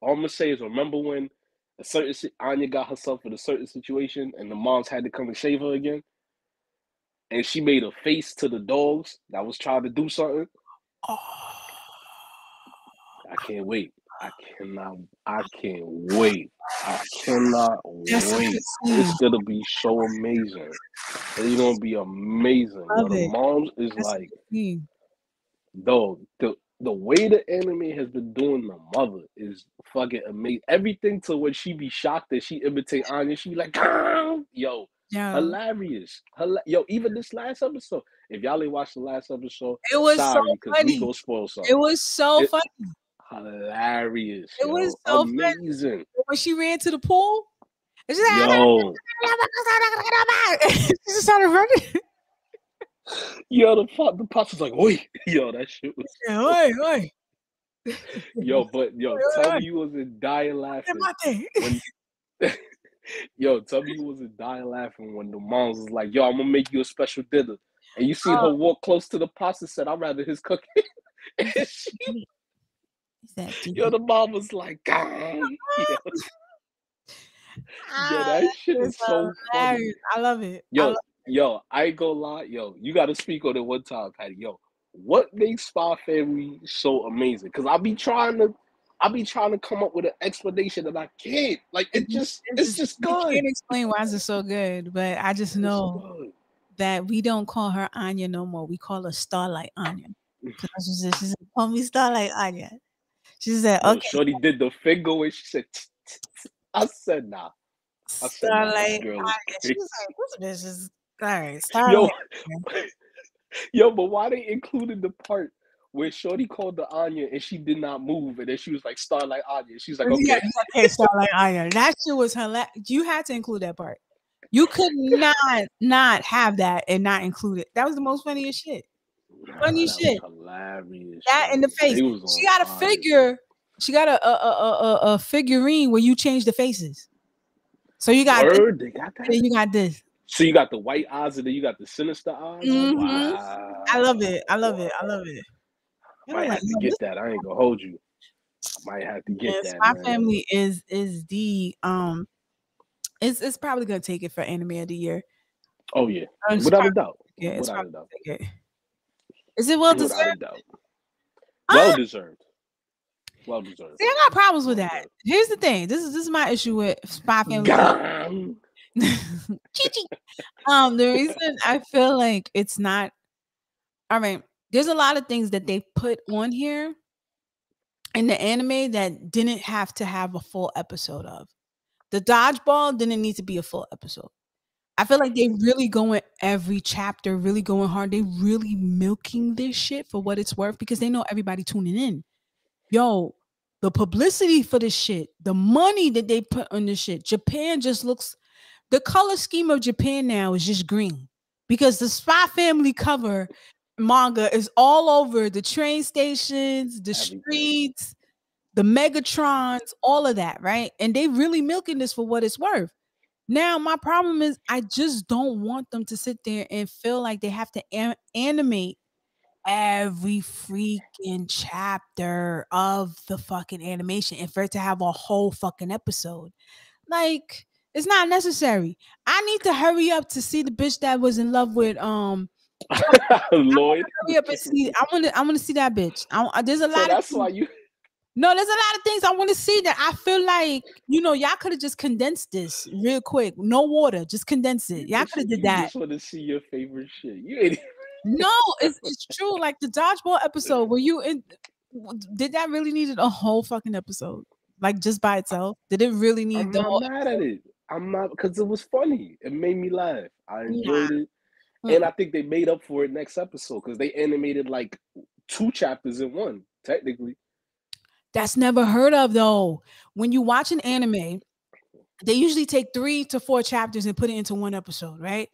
All I'm gonna say is, remember when Anya got herself in a certain situation, and the moms had to come and save her again, and she made a face to the dogs that was trying to do something. Oh, I can't wait. I cannot. I can't wait. I cannot that's a good wait. It's scene. gonna be so amazing. It's gonna be amazing. Yo, Love the it. moms is That's a like, good scene. though the way the anime has been doing the mother is fucking amazing. Everything to when she be shocked that she imitate Anya, she be like, "Ah!" Yo, Yo, hilarious. Yo, even this last episode. If y'all ain't watched the last episode, it was so sorry, because we funny. gonna spoil It something. was so It funny. hilarious, It was yo, so funny. amazing, When she ran to the pool, and she's like, yo, she just started running. yo. The pops was like, wait, yo, that shit was so Oi, funny. oi. Yo, but yo, Oi, tell oi, me you wasn't dying laughing mate. when yo, tell me you wasn't dying laughing when the moms was like, yo, I'm gonna make you a special dinner. And you seen Oh, her walk close to the pasta and said, I'd rather his cooking. is And that she, deep? Is that yo, deep? the mom was like, God. Yo, Ah, that shit that is is so funny. hilarious. I love it. I Yo, love yo, I ain't gonna lie. Yo, you gotta speak on it one time, Patty. Yo, what makes Spy Family so amazing? Because I be trying to come up with an explanation and I can't. Like it. It's it's just just you good. can't explain why it's so good, but I just It's know good. that we don't call her Anya no more. We call her Starlight Anya. Because she said, call me Starlight Anya. She said, Yo, okay, Shorty did the finger when she said, "Tsk, tsk, tsk." I said, nah. I said, nah, this Starlight girl is Anya. She crazy. was like, this bitch is all right, Yo, Starlight Anya. yo, but why they included the part where Shorty called the Anya and she did not move, and then she was like, Starlight Anya. She's like, Yeah, okay. okay, Starlight Anya. That shit was hilarious. You had to include that part. You could not have that and not include it. That was the most funniest shit. Nah, Funny that was shit. hilarious, That in the yo. face. They was She on got a fire. figure. She got a figurine where you change the faces. So you got this, Word, they got and that? then you got this. So you got the white eyes and then you got the sinister eyes? Hmm. I Wow. love it. I love it. I love Wow. it. I And I'm might like, have to yo, this get that. I ain't gonna hold you. I might have to get man, that, Spy man. Family is the it's probably gonna take it for anime of the year. Oh yeah. It's Without probably a doubt. yeah, it's Without probably a doubt. gonna take it. Is it well without a deserved? doubt. Well Ah, deserved. Well deserved. see, I got problems with Well that. deserved. Here's the thing. This is my issue with Spy Family. Gone. Chi-chi. The reason I feel like it's not all right. There's a lot of things that they put on here in the anime that didn't have to have a full episode of. The dodgeball didn't need to be a full episode. I feel like they really going every chapter, really going hard. They really milking this shit for what it's worth because they know everybody tuning in. Yo, the publicity for this shit, the money that they put on this shit. Japan just looks the color scheme of Japan now is just green because the Spy Family cover manga is all over the train stations, the Everything. streets, the Megatrons, all of that, right? And they really milking this for what it's worth. Now, my problem is I just don't want them to sit there and feel like they have to animate every freaking chapter of the fucking animation and for it to have a whole fucking episode. Like, it's not necessary. I need to hurry up to see the bitch that was in love with I want Lloyd. to hurry up and see. I want to see that bitch. There's a So lot of that's why you no, there's a lot of things I want to see that I feel like, y'all could have just condensed this real quick. No water, just condense it. Y'all could have did you that. just want to see your favorite shit. You ain't No, it's true. Like the dodgeball episode where did that really needed a whole fucking episode? Like just by itself? Did it really need I'm the not whole mad at episode? it. I'm not because it was funny. It made me laugh. I Nah. enjoyed it. And Mm-mm. I think they made up for it next episode because they animated like 2 chapters in one, technically. That's never heard of though. When you watch an anime, they usually take 3 to 4 chapters and put it into one episode, right?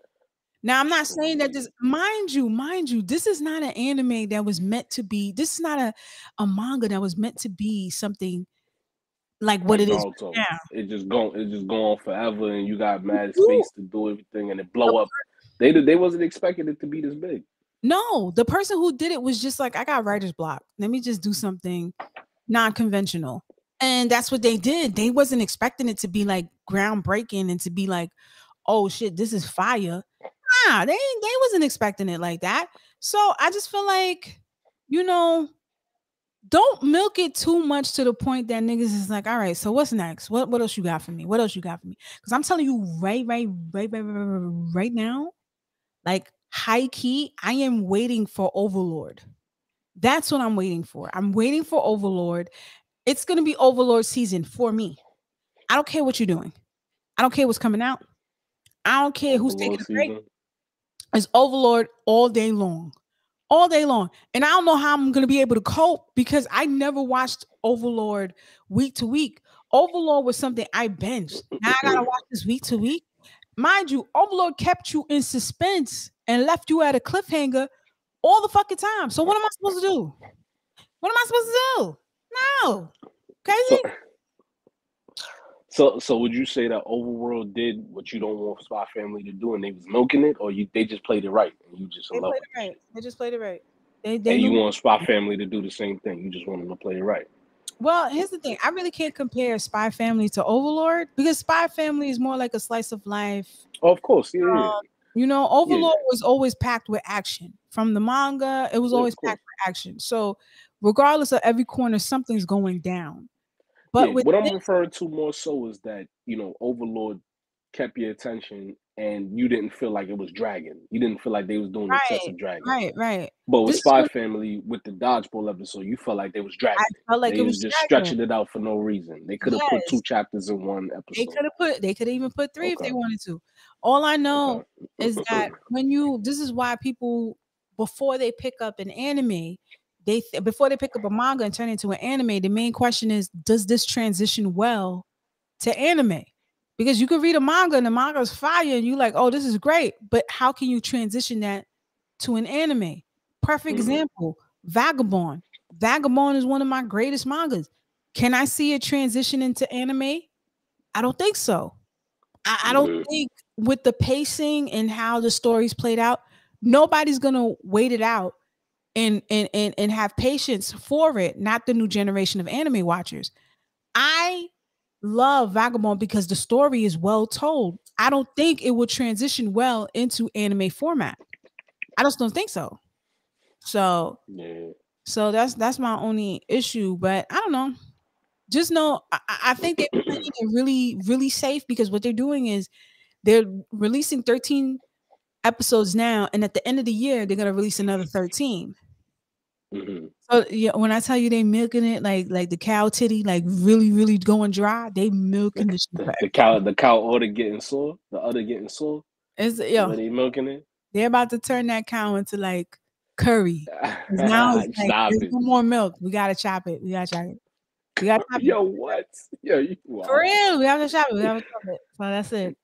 Now, I'm not saying that this, True. mind you, this is not an anime that was meant to be, this is not a manga that was meant to be something like what Like it is Naruto. right now. It just go on forever and you got mad You, space to do everything and it the blow up. They wasn't expecting it to be this big. no, the person who did it was just like, I got writer's block. Let me just do something non-conventional. And that's what they did. They wasn't expecting it to be like groundbreaking and to be like, oh shit, this is fire. Nah, they wasn't expecting it like that. So I just feel like, you know, don't milk it too much to the point that niggas is like, all right, so what's next? What else you got for me? What else you got for me? Because I'm telling you right now, like high key, I am waiting for Overlord. That's what I'm waiting for. I'm waiting for Overlord. It's gonna be Overlord season for me. I don't care what you're doing. I don't care what's coming out. I don't care who's taking Overlord a break. season. It's Overlord all day long. All day long. And I don't know how I'm going to be able to cope because I never watched Overlord week to week. Overlord was something I binged. Now I got to watch this week to week. Mind you, Overlord kept you in suspense and left you at a cliffhanger all the fucking time. So what am I supposed to do? What am I supposed to do? No. So Crazy? so would you say that Overworld did what you don't want Spy Family to do and they was milking it, or they just played it right and you just in They love played with it the right. shit? They just played it right. They And you knew. want Spy Family to do the same thing. You just want them to play it right. Well, here's the thing. I really can't compare Spy Family to Overlord because Spy Family is more like a slice of life. Oh, of course, yeah, yeah, Overlord was always packed with action. From the manga, it was yeah, always of course. packed with action. So, regardless of every corner, something's going down. But Yeah, with what I'm this, referring to more so is that, Overlord kept your attention and you didn't feel like it was dragging. You didn't feel like they was doing right, excessive dragging. right. But with This is Spy what Family, with the dodgeball episode, you felt like they was I dragging it. felt like They it was was just dragging. stretching it out for no reason. They could have put Yes, 2 chapters in one episode. they could even put 3 if they Okay, wanted to. All I know is okay. that this is why people, before they pick up an anime, before they pick up a manga and turn it into an anime, the main question is, does this transition well to anime? Because you could read a manga and the manga is fire and you like, oh, this is great. But how can you transition that to an anime? Perfect Hmm. example, Vagabond. Vagabond is one of my greatest mangas. Can I see it transition into anime? I don't think so. I don't Hmm. think with the pacing and how the story's played out, nobody's gonna wait it out and have patience for it, not the new generation of anime watchers. I love Vagabond because the story is well told. I don't think it will transition well into anime format. I just don't think so. So Yeah. so that's my only issue. But I don't know. Just know I think they're playing it really, really safe because what they're doing is they're releasing 13 episodes now, and at the end of the year, they're gonna release another 13. Hmm. So yeah, when I tell you they milking it like the cow titty, like really, really going dry, they milking the shit for everything. The cow order getting sore, the udder getting sore, It's the yo, way they milking it. they're about to turn that cow into like curry. 'Cause now it's like Stop there's it. no more milk. We gotta chop it. We gotta chop it. We gotta chop it. Yo, what? Yo, you For wild. real. We have to chop it. We have to chop it. So that's it.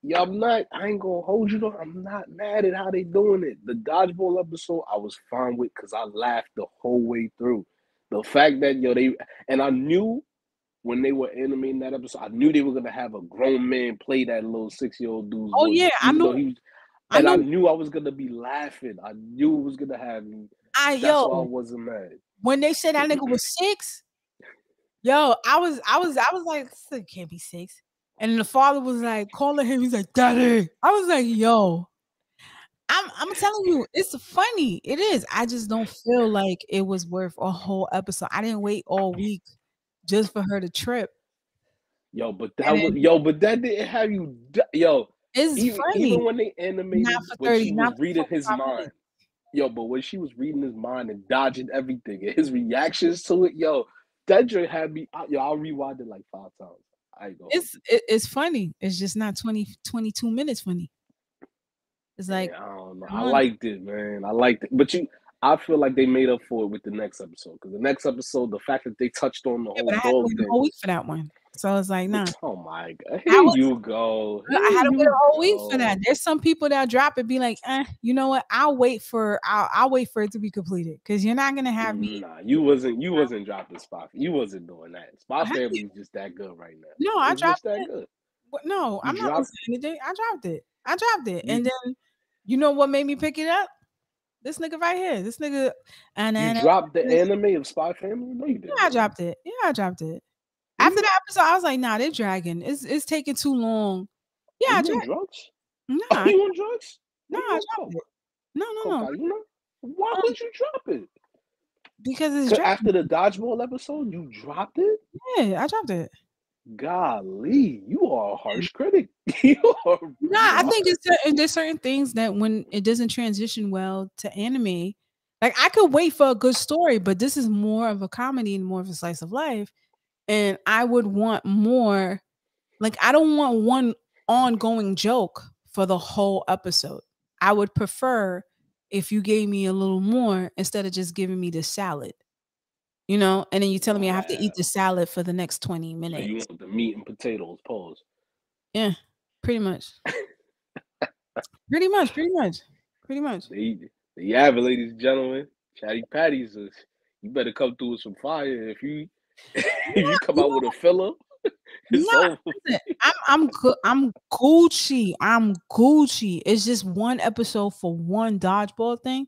Yeah, I'm not. I ain't gonna hold you though. I'm not mad at how they doing it. The dodgeball episode, I was fine with because I laughed the whole way through. The fact that they and I knew when they were animating that episode, I knew they were gonna have a grown man play that little 6-year-old dude's Oh voice, yeah, I even though know. he was. I And I know. knew I was gonna be laughing. I knew it was gonna have me. That's why I Yo, wasn't mad. when they said that nigga was 6, I was like, "This nigga can't be 6." And then the father was like calling him, he's like, "Daddy." I was like, "Yo." I'm telling you, it's funny. It is. I just don't feel like it was worth a whole episode. I didn't wait all week just for her to trip. And then But that didn't have you. Yo, it's even funny. when they Not animated for when 30, she not was for reading his 45 mind. minutes. Yo, but when she was reading his mind and dodging everything and his reactions to it, yo, that joint had me. Yo, I'll rewind it like 5 times. I ain't gonna hold you. It's funny. It's just not 22 minutes funny. It's like, Yeah, I don't know. come I on. liked it, man. I liked it. But I feel like they made up for it with the next episode because the next episode, the fact that they touched on the Yeah, whole but I had to dog wait a thing. whole week for that one. So I was like, nah. Oh my god! I Here was you go. I Here had to wait a you whole week for that. go. There's some people that drop it, be like, you know what? I'll wait for it to be completed because you're not gonna have me. Nah, you wasn't dropping Spot. You wasn't doing that. Spy Heck yeah. Family's just that good right now. No, I It's dropped just that it. good. But no, You I'm not dropped losing anything. I dropped it. I dropped it. you And then you know what made me pick it up? This nigga right here. This nigga you and dropped the anime of Spy Family? No, you yeah, I didn't. dropped it. Yeah, I dropped it. Did After you? that episode, I was like, nah, they're dragging. It's taking too long. Yeah, Are I you on dropped. drugs? Are Nah, you on drugs? no, Are you I on dropped it. coke? No, no, no. Cocaine? Why Um, would you drop it? because it's 'Cause dragging. after the dodgeball episode, you dropped it? Yeah, I dropped it. Golly, you are a harsh critic. You are No, you I are. think there's certain things that when it doesn't transition well to anime, like I could wait for a good story, but this is more of a comedy and more of a slice of life. And I would want more, like I don't want one ongoing joke for the whole episode. I would prefer if you gave me a little more instead of just giving me the salad, and then you telling me I have to eat Wow. the salad for the next 20 So you minutes. want the meat and potatoes, pause. Yeah, pretty much. Pretty much, pretty much. Pretty much. There you have it, ladies and gentlemen. Chatty Patties is you better come through with some fire. If you You if you come know, out with a filler, it's no, over. listen, I'm good. I'm Gucci. I'm Gucci. It's just one episode for one dodgeball thing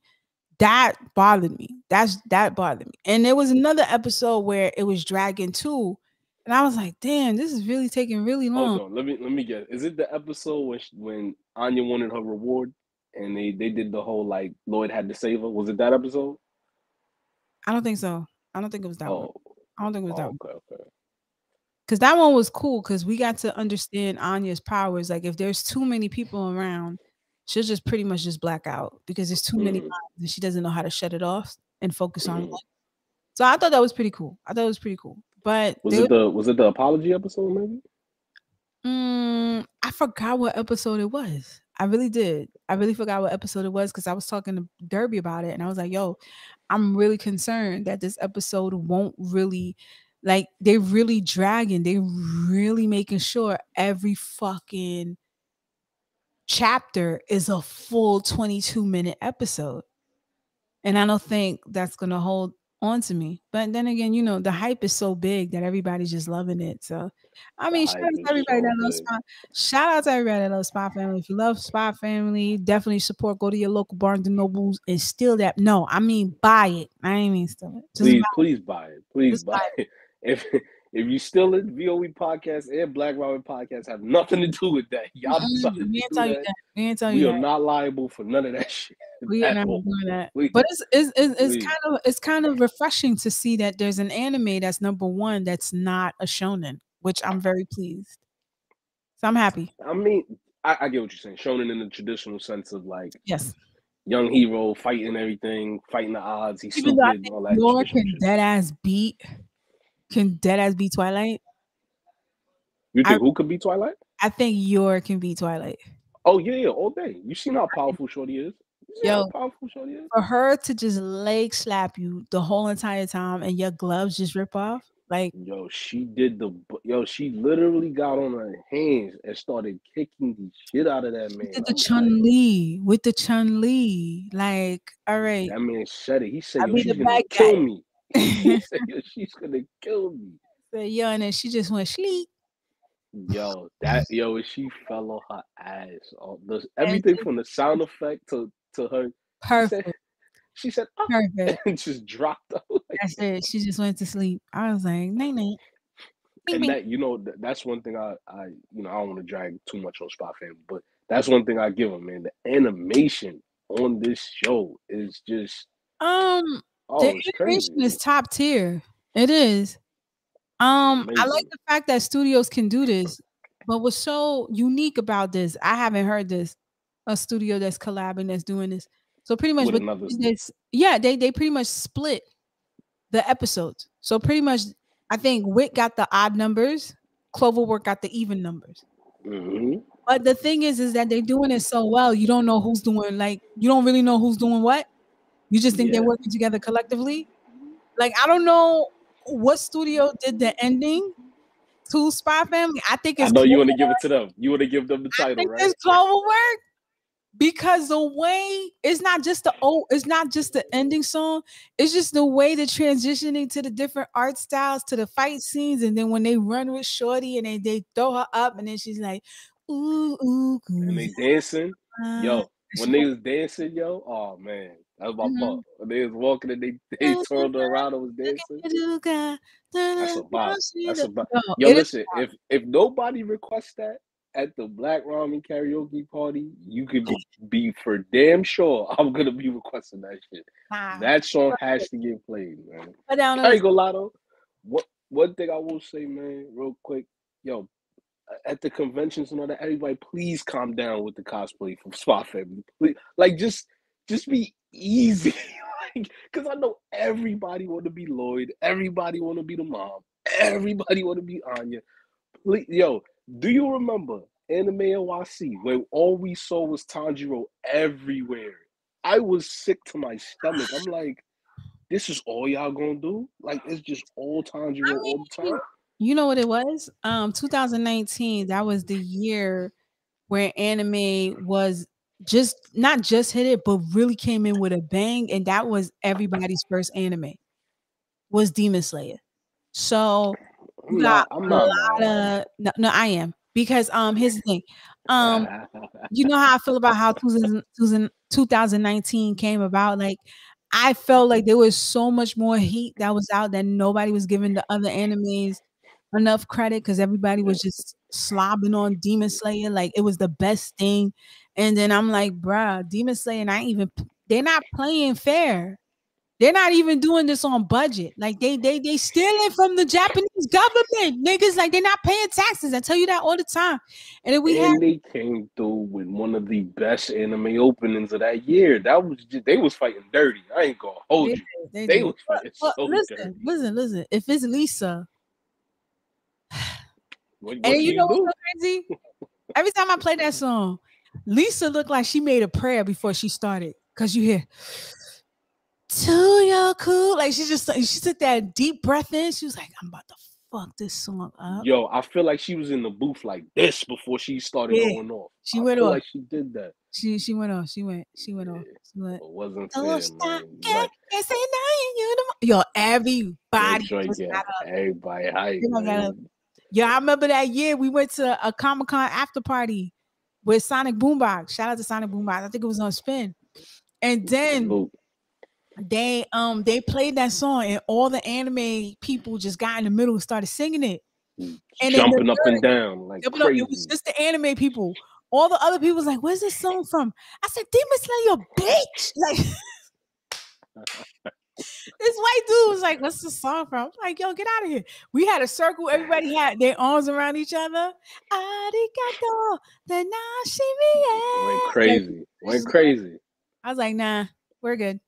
that bothered me. That bothered me. And there was another episode where it was dragging too, and I was like, damn, this is really taking really Hold long. on, let me get. Is it the episode when Anya wanted her reward and they did the whole like Lloyd had to save her? Was it that episode? I don't think so. I don't think it was that one. Oh, I don't think it was that one. okay, okay. Because that one was cool because we got to understand Anya's powers. Like if there's too many people around, she'll just pretty much just black out because there's too many Hmm. minds and she doesn't know how to shut it off and focus on Hmm. one. So I thought that was pretty cool. I thought it was pretty cool. But Was it the apology episode maybe? I forgot what episode it was. I really did. I really forgot what episode it was because I was talking to Derby about it and I was like, yo, I'm really concerned that this episode won't really like they're really dragging. They're really making sure every fucking chapter is a full 22-minute episode. And I don't think that's gonna hold on to me. But then again, the hype is so big that everybody's just loving it. So I The mean, shout out hype to is everybody so that loves big. Spy. Shout out to everybody that loves Spy Family. If you love Spy Family, definitely support. Go to your local Barnes and Nobles and steal that. No, I mean buy it. I ain't mean steal it. Just Please, buy please buy it. Please just buy buy it. it. If If you still in VOE podcast and Black Ramen podcast have nothing to do with that. Y'all decided We to ain't do tell you that. that. We ain't tell you We are that. not liable for none of that shit We are at not all. doing that. We, But it's we, kind of refreshing to see that there's an anime that's number one that's not a shonen, which I'm very pleased. So I'm happy. I mean, I get what you're saying. Shonen in the traditional sense of like Yes. young hero fighting everything, fighting the odds. He's Even though I stupid, think all that Yor traditional shit. can dead ass beat Twilight. You I think who could be Twilight? I think Yor can beat Twilight. Oh yeah, all day. You seen how powerful Shorty is? You see how Yo, powerful Shorty is? for her to just leg slap you the whole entire time and your gloves just rip off, like Yo, she did the. Yo, she literally got on her hands and started kicking the shit out of that she man. did the I'm like, Chun Li with the Chun Li. Like, all right, that man said it. He said, I "Yo, be the she's gonna bad kill guy. me." He said, "Yo, she's gonna kill me." So, yo, and then she just went sleep. She fell on her ass. And Everything just from the sound effect to her. She said, perfect, she said, ah, perfect. and just dropped out like That's that. it. She just went to sleep. I was like, nay, nay, bing, And bing. that that's one thing I I don't want to drag too much on Spy Family, but that's one thing I give them, man. The animation on this show is just The it's animation crazy, is top tier. It is. I like amazing. the fact that studios can do this, but what's so unique about this, I haven't heard this, a studio that's collabing that's doing this. So pretty much With what another, this, yeah, they pretty much split the episodes. So pretty much, I think Wick got the odd numbers, Cloverwork got the even numbers. hmm But the thing is that they're doing it so well, you don't know who's doing like you don't really know who's doing what. You just think they're yeah. working together collectively. Like I don't know what studio did the ending to Spy Family. I think I it's know you Clover. want to give it to them. You want to give them the I title, think right? it's Cloverwork because the way it's not just the ending song. It's just the way the transitioning to the different art styles, to the fight scenes, and then when they run with Shorty and they throw her up, and then she's like, "Ooh ooh, And ooh." they dancing, And yo. When she they goes, was dancing, yo, oh man, that was my part. mhm. When they was walking and they turned around and was dancing. That's a vibe. That's a vibe. No, Yo, it is listen, if nobody requests that at the Black Ramen karaoke party, you could be for damn sure I'm gonna be requesting that shit. nah. That song has to get played, man. Put down on I this. ain't gonna lie though. What one thing I will say, man, real quick, yo, at the conventions and all that, everybody please calm down with the cosplay from Spot Family. Please, like just be easy. Like, cause I know everybody want to be Lloyd, everybody want to be the mom, everybody want to be Anya. Please, yo, do you remember Anime NYC where all we saw was Tanjiro everywhere? I was sick to my stomach. I'm like, this is all y'all gonna do? Like, it's just all I Tanjiro all the mean, time? you know what it was? 2019, that was the year where anime was just not just hit it, but really came in with a bang, and that was everybody's first anime was Demon Slayer. So you got I'm a not mad lot at of no, I am because here's the thing. Um, you know how I feel about how 2019 came about. Like I felt like there was so much more heat that was out that nobody was giving the other animes enough credit because everybody was just slobbing on Demon Slayer like it was the best thing. And then I'm like, bruh, Demon Slayer, and I ain't even they're not playing fair. They're not even doing this on budget. Like they stealing from the Japanese government. Niggas like they're not paying taxes. I tell you that all the time. And then we had And they came through with one of the best anime openings of that year. That was just, they was fighting dirty. I ain't gonna they hold did, you. they They did. was fighting Well, so listen, dirty. listen, listen. If it's Lisa, What and can you you know what's do? so crazy? Every time I play that song, Lisa looked like she made a prayer before she started. Cause you hear to your cool. Like she took that deep breath in. She was like, I'm about to fuck this song up. Yo, I feel like she was in the booth like this before she started Yeah. going off. She I went feel off. like she did that. She went off. She went off. Yeah, She went. it wasn't Don't fair, stop, man. can't, Like can't say nothing. You the yo, that everybody joint just got got up. everybody hype, Everybody got up. man. Yeah, I remember that year we went to a Comic Con after party with Sonic Boombox. Shout out to Sonic Boombox. I think it was on Spin. And then Salute. they played that song and all the anime people just got in the middle and started singing it. And then Jumping up and down like it was crazy. just the anime people. All the other people was like, "Where's this song from?" I said, "Demon Slayer, bitch!" Like this white dude was like, "What's the song from?" I'm like, "Yo, get out of here." We had a circle. Everybody had their arms around each other. Arigato, then Went like, crazy. Went crazy. I was like, "Nah, we're good.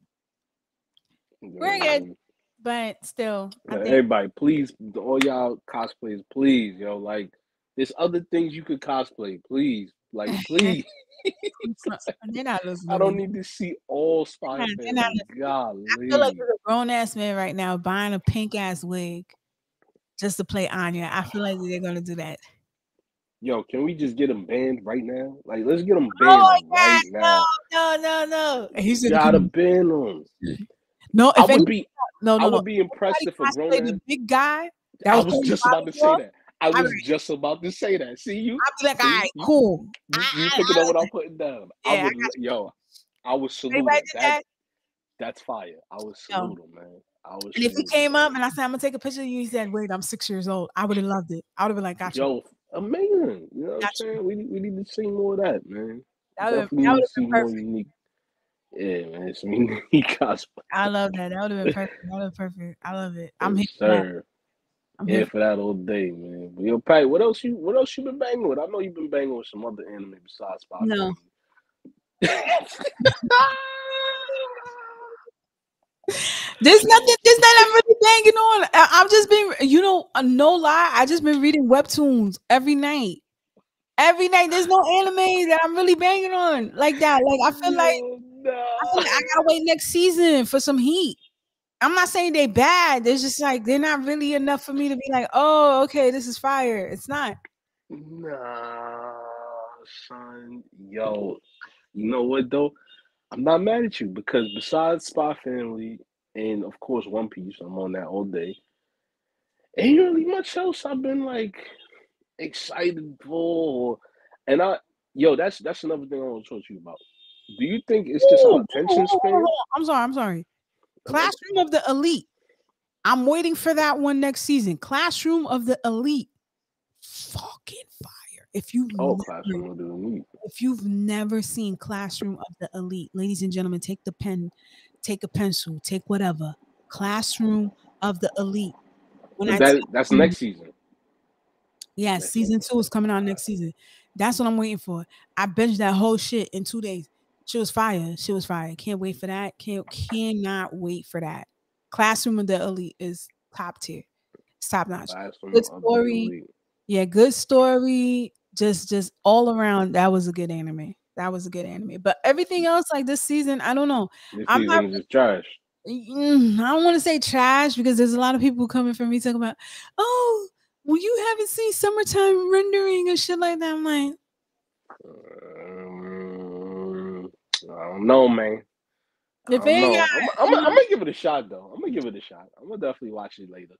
We're good." But still, I think Everybody, please, all y'all cosplayers, please, yo, like, there's other things you could cosplay, please, like, please. they're not I listening to don't me. need to see all Spy They're not Family. listening. I feel like Golly. there's a grown ass man right now buying a pink ass wig just to play Anya. I feel like they're gonna do that. Yo, can we just get them banned right now? Like, let's get them Oh banned my right god, now. no. And he said, Gotta ban them. no, I if any, would be, no, I no, no. would be impressed Anybody if a grown cosplay the ass. big guy that I was was playing just about Bobby to say Dog, that. I all was right, just about to say that. See you? I'd be like, all See right, cool. you picking up I what like I'm that. putting down. I Yeah, I would, got you. yo, I would salute Anybody him. did that? That's fire. I would No. salute him, man. I would And if he salute him, came man. up and I said, I'm gonna take a picture of you, he said, wait, I'm 6 years old. I would have loved it. I would have been like, got you, Yo, amazing. You know what I'm got you. saying? We need to see more of that, man. Definitely That need would to have see been more perfect. unique. Yeah, man. Some unique cosplay. I love that. That would have been perfect. That would have been perfect. I love it. I'm here Yes, for that. sir. I'm here Here for for that all day, man. But yo, Pat, what else you been banging with? I know you've been banging with some other anime besides Spy no. Family. There's nothing. There's nothing I'm really banging on. I've just been, no lie. I just been reading webtoons every night. Every night. There's no anime that I'm really banging on like that. Like Yo, nah. I gotta wait next season for some heat. I'm not saying they bad. They're just like they're not really enough for me to be like, oh, okay, this is fire. It's not. Nah, son. Yo, you know what though? I'm not mad at you because besides Spy Family and of course One Piece, I'm on that all day. Ain't really much else I've been like excited for. And yo, that's another thing I want to talk to you about. Do you think it's just Ooh, our ooh, attention ooh, ooh, ooh. span? I'm sorry. I'm sorry. Okay. Classroom of the Elite. I'm waiting for that one next season. Classroom of the Elite. Fucking fire. Oh, Classroom of the Elite. If you've never seen Classroom of the Elite, ladies and gentlemen, take the pen, take a pencil, take whatever. Classroom of the Elite. When I That's tell you, next season. yes, Next season. season 2 is coming out All next season. That's what I'm waiting for. I binged that whole shit in 2 days. She was fire. She was fire. Can't wait for that. Cannot wait for that. Classroom of the Elite is top tier. It's top notch. Classroom Good of the story. Elite. Yeah, good story. Just all around. That was a good anime. That was a good anime. But everything else, like this season, I don't know. This I'm not. season is just trash. I don't want to say trash because there's a lot of people coming from me talking about, oh, well, you haven't seen summertime rendering and shit like that. I'm like, I don't know, man. I if don't ain't got, know. I'm gonna give it a shot though. I'm gonna give it a shot. I'm gonna definitely watch it later.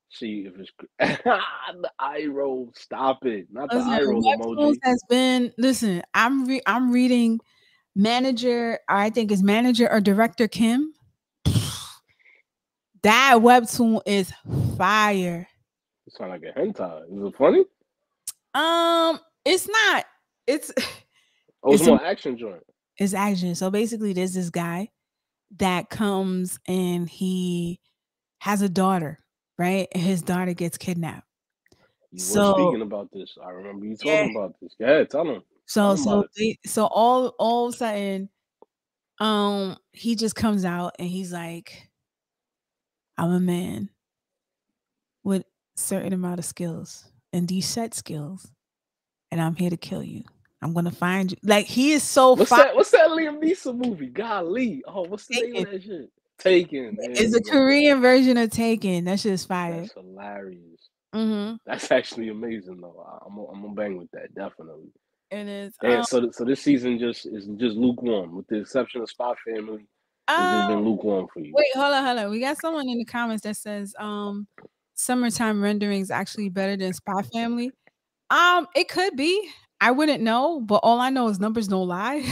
See if it's the eye roll. Stop it. Not the listen, eye roll Webtoons emoji. has been. Listen, I'm reading manager. I think it's manager or director Kim. That webtoon is fire. It sound like a hentai. Is it funny? It's not. It's Oh, it's it's a more action joint. it's action. So basically, there's this guy that comes and he has a daughter, right? And his daughter gets kidnapped. You were So speaking about this. I remember you yeah, talking about this. Yeah, tell him. Tell him about it. so all of a sudden, he just comes out and he's like, I'm a man with certain amount of skills and these set skills, and I'm here to kill you. I'm gonna find you. Like he is so What's fire. that? What's that Liam Neeson movie? Golly. Oh, what's the name of that shit? Taken. There It's we a go. Korean version of Taken. That shit's fire. That's hilarious. Mhm. That's actually amazing though. I'm gonna bang with that definitely. It is. And so this season just lukewarm, with the exception of Spy Family. It's just Um, been lukewarm for you. wait, hold on. We got someone in the comments that says, summertime rendering is actually better than Spy Family. It could be. I wouldn't know, but all I know is numbers don't lie.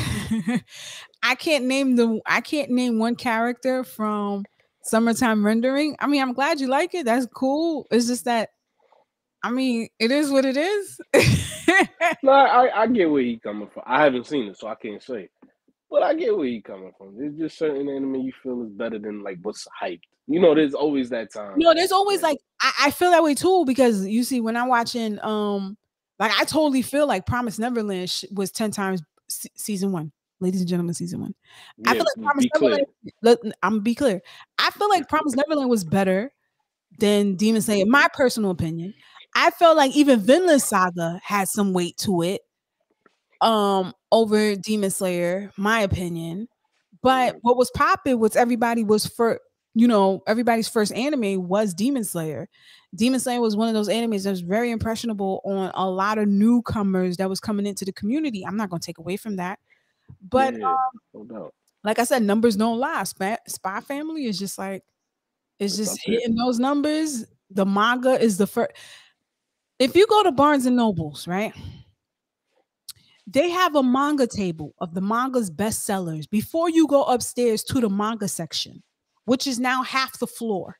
I can't name one character from Summertime Rendering. I mean, I'm glad you like it. That's cool. It's just that I mean, it is what it is. No, I get where he coming from. I haven't seen it, so I can't say. But I get where he coming from. There's just certain anime you feel is better than like what's hyped. You know, there's always that time No, there's always when like I feel that way too because you see when I'm watching like I totally feel like Promise Neverland was 10 times season 1. Ladies and gentlemen, season 1. I yeah, feel like Promise be clear. Neverland I'm gonna be clear. I feel like Promise Neverland was better than Demon Slayer in my personal opinion. I felt like even Vinland Saga had some weight to it over Demon Slayer, my opinion. But what was popping was everybody was for everybody's first anime was Demon Slayer. Demon Slayer was one of those animes that was very impressionable on a lot of newcomers that was coming into the community. I'm not gonna take away from that. But Yeah, no doubt. like I said, numbers don't lie. Spy Family is just like it's It's just up there. hitting those numbers. The manga is the first. If you go to Barnes and Nobles, right? They have a manga table of the manga's bestsellers before you go upstairs to the manga section, which is now half the floor.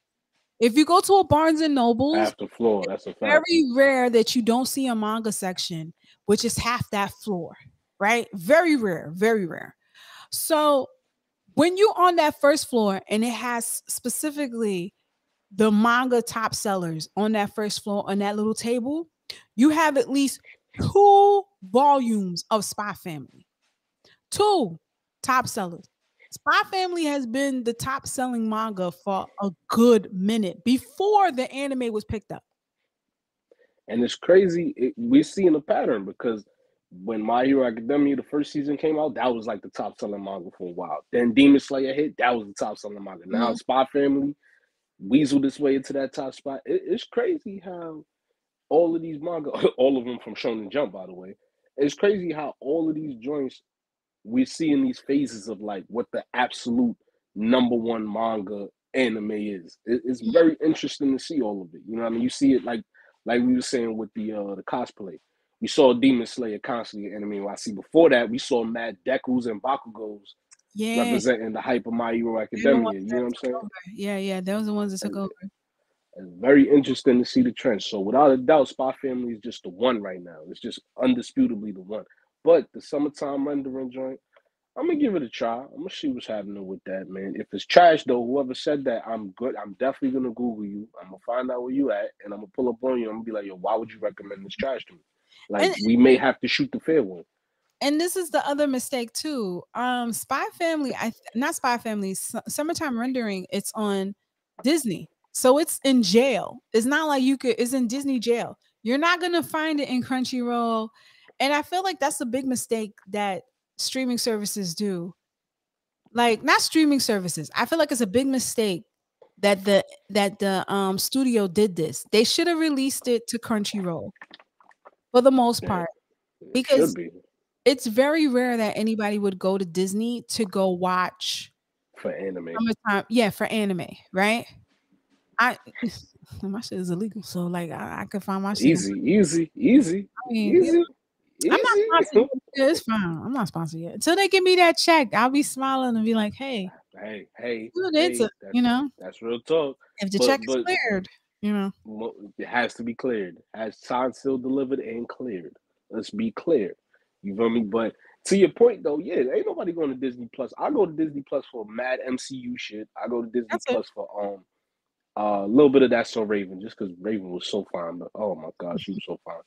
If you go to a Barnes and Nobles, Half the floor. it's That's a fact. very rare that you don't see a manga section, which is half that floor, right? Very rare, very rare. So when you're on that first floor and it has specifically the manga top sellers on that first floor on that little table, you have at least 2 volumes of Spy Family. 2 top sellers. Spy Family has been the top selling manga for a good minute before the anime was picked up. And it's crazy. We're seeing a pattern because when My Hero Academia, the first season came out, that was like the top selling manga for a while. Then Demon Slayer hit, that was the top selling manga. Now Mhm. Spy Family weaseled its way into that top spot. It's crazy how all of these manga, all of them from Shonen Jump, by the way, it's crazy how all of these joints we're seeing these phases of like what the absolute number one manga anime is. It's very interesting to see all of it. You know what I mean? You see it like we were saying with the cosplay. We saw Demon Slayer constantly in anime. I see before that we saw Mad Dekus and Bakugos Yeah, representing the hype of My Hero they're the ones Academia. You know that what I'm took saying? over. Yeah, yeah, those are the ones that took And over. it's very interesting to see the trend. So without a doubt, Spy Family is just the one right now. It's just undisputably the one. But the summertime rendering joint, I'm gonna give it a try. I'm gonna see what's happening with that, man. If it's trash though, whoever said that, I'm good. I'm definitely gonna Google you. I'm gonna find out where you at, and I'm gonna pull up on you. I'm gonna be like, yo, why would you recommend this trash to me? Like, And we may have to shoot the fair one. and this is the other mistake too. Spy Family, not Spy Family, Summertime Rendering, it's on Disney. So it's in jail. It's not like you could, it's in Disney jail. You're not gonna find it in Crunchyroll. And I feel like that's a big mistake that streaming services do. Like not streaming services. I feel like it's a big mistake that the studio did this. They should have released it to Crunchyroll for the most Yeah, part it should because be it's very rare that anybody would go to Disney to go watch for anime. summertime yeah, for anime, right? I my shit is illegal, so, like, I could find my shit on Easy, easy, easy, I mean, easy, I'm not easy. sponsored yet. Yeah, it's fine. I'm not sponsored yet. Until they give me that check, I'll be smiling and be like, "Hey, Hey, hey, good it's a" hey. you know? That's real talk. If the check But is but cleared, you know? it has to be cleared. Has signed, sealed, delivered, and cleared. Let's be clear. You feel me? But to your point though, yeah, ain't nobody going to Disney Plus. I go to Disney Plus for mad MCU shit. I go to Disney That's it. Plus for a little bit of that so Raven, just because Raven was so fine. But oh my gosh, she was so fine.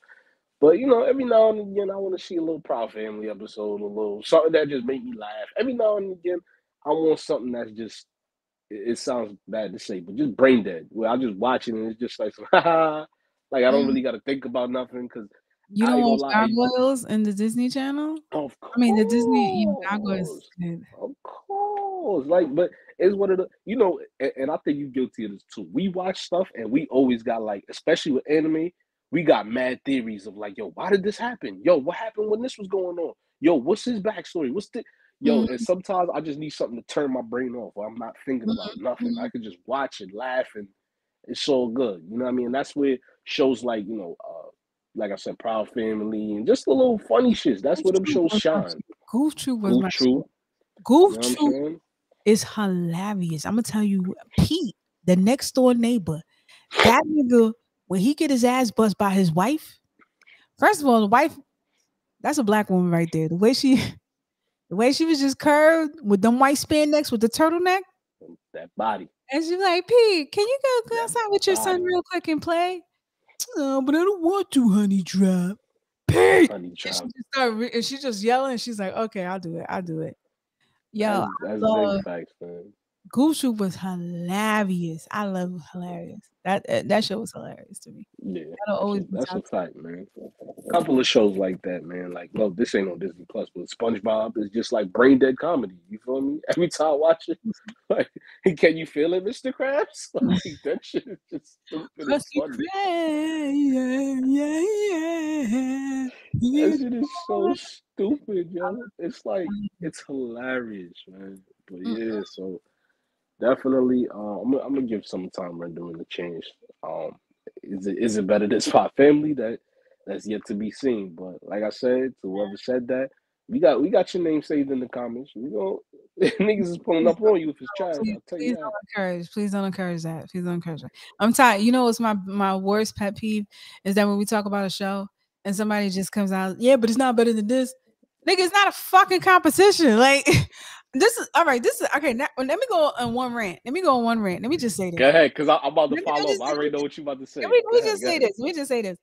But you know, every now and again, I want to see a little Proud Family episode, a little something that just make me laugh. Every now and again, I want something that's just it sounds bad to say, but just brain dead. Where I just watch it and it's just like, like I don't Mm. really got to think about nothing because You I don't ain't gonna watch lie. Gargoyles in the Disney Channel? Of I mean, the Disney, Gargoyles is course, good. of course. Like, but it's one of the and I think you guilty of this too. We watch stuff and we always got like, especially with anime, we got mad theories of like, yo, why did this happen? Yo, what happened when this was going on? Yo, what's his backstory? What's the yo? Mhm, And sometimes I just need something to turn my brain off, where I'm not thinking mhm, about nothing. I mhm. could just watch and laugh, and it's so good. You know what I mean? And that's where shows like like I said, Proud Family, and just the little funny shits. That's Goof where them Troop shows was my shine. shit. Goof Troop was Goof my shit. Troop, you Goof know what I'm Troop saying? is hilarious. Imma tell you, Pete, the next door neighbor, that nigga, when he get his ass bust by his wife, first of all, the wife, that's a black woman right there. The way she was just curved with them white spandex with the turtleneck, That body, and she's like, "Pete, can you go that outside with your son body, real quick and play?" "Oh, but I don't want to, honey drop." "Pete!" honey And she child. just started and she just yelling, she's like, "Okay, I'll do it, I'll do it." Yo, I That's big love facts, man. Goose Troop was hilarious. I love hilarious. That show was hilarious to me. Yeah, That'll always be that's top a fact, man. Couple of shows like that, man. Like, no, this ain't on Disney Plus, but SpongeBob is just like brain dead comedy. You feel me? Every time I watch it, like, can you feel it, Mr. Krabs? Like, that shit is just stupid and Krusty funny. Krab, yeah, yeah, That yeah. shit is so stupid, yo. It's like it's hilarious, man. But Mm, yeah, so definitely, I'm gonna give some time rendering the change. Um, is it better than Spy Family? That's yet to be seen. But like I said, to whoever said that, we got your name saved in the comments. We go niggas is pulling please up on you if it's trash. please, I'll tell you please that. don't encourage. Please don't encourage that. Please don't encourage that. I'm tired. You know what's my worst pet peeve is that when we talk about a show and somebody just comes out, yeah, but it's not better than this. Nigga, it's not a fucking competition. Like this is all right. This is okay. Now, let me go on one rant. Let me go on one rant. Let me just say Go this. ahead, cause I'm about to Let me follow up. just I already know what you about to say. let Go me ahead, just go say ahead. this. Let me just say this.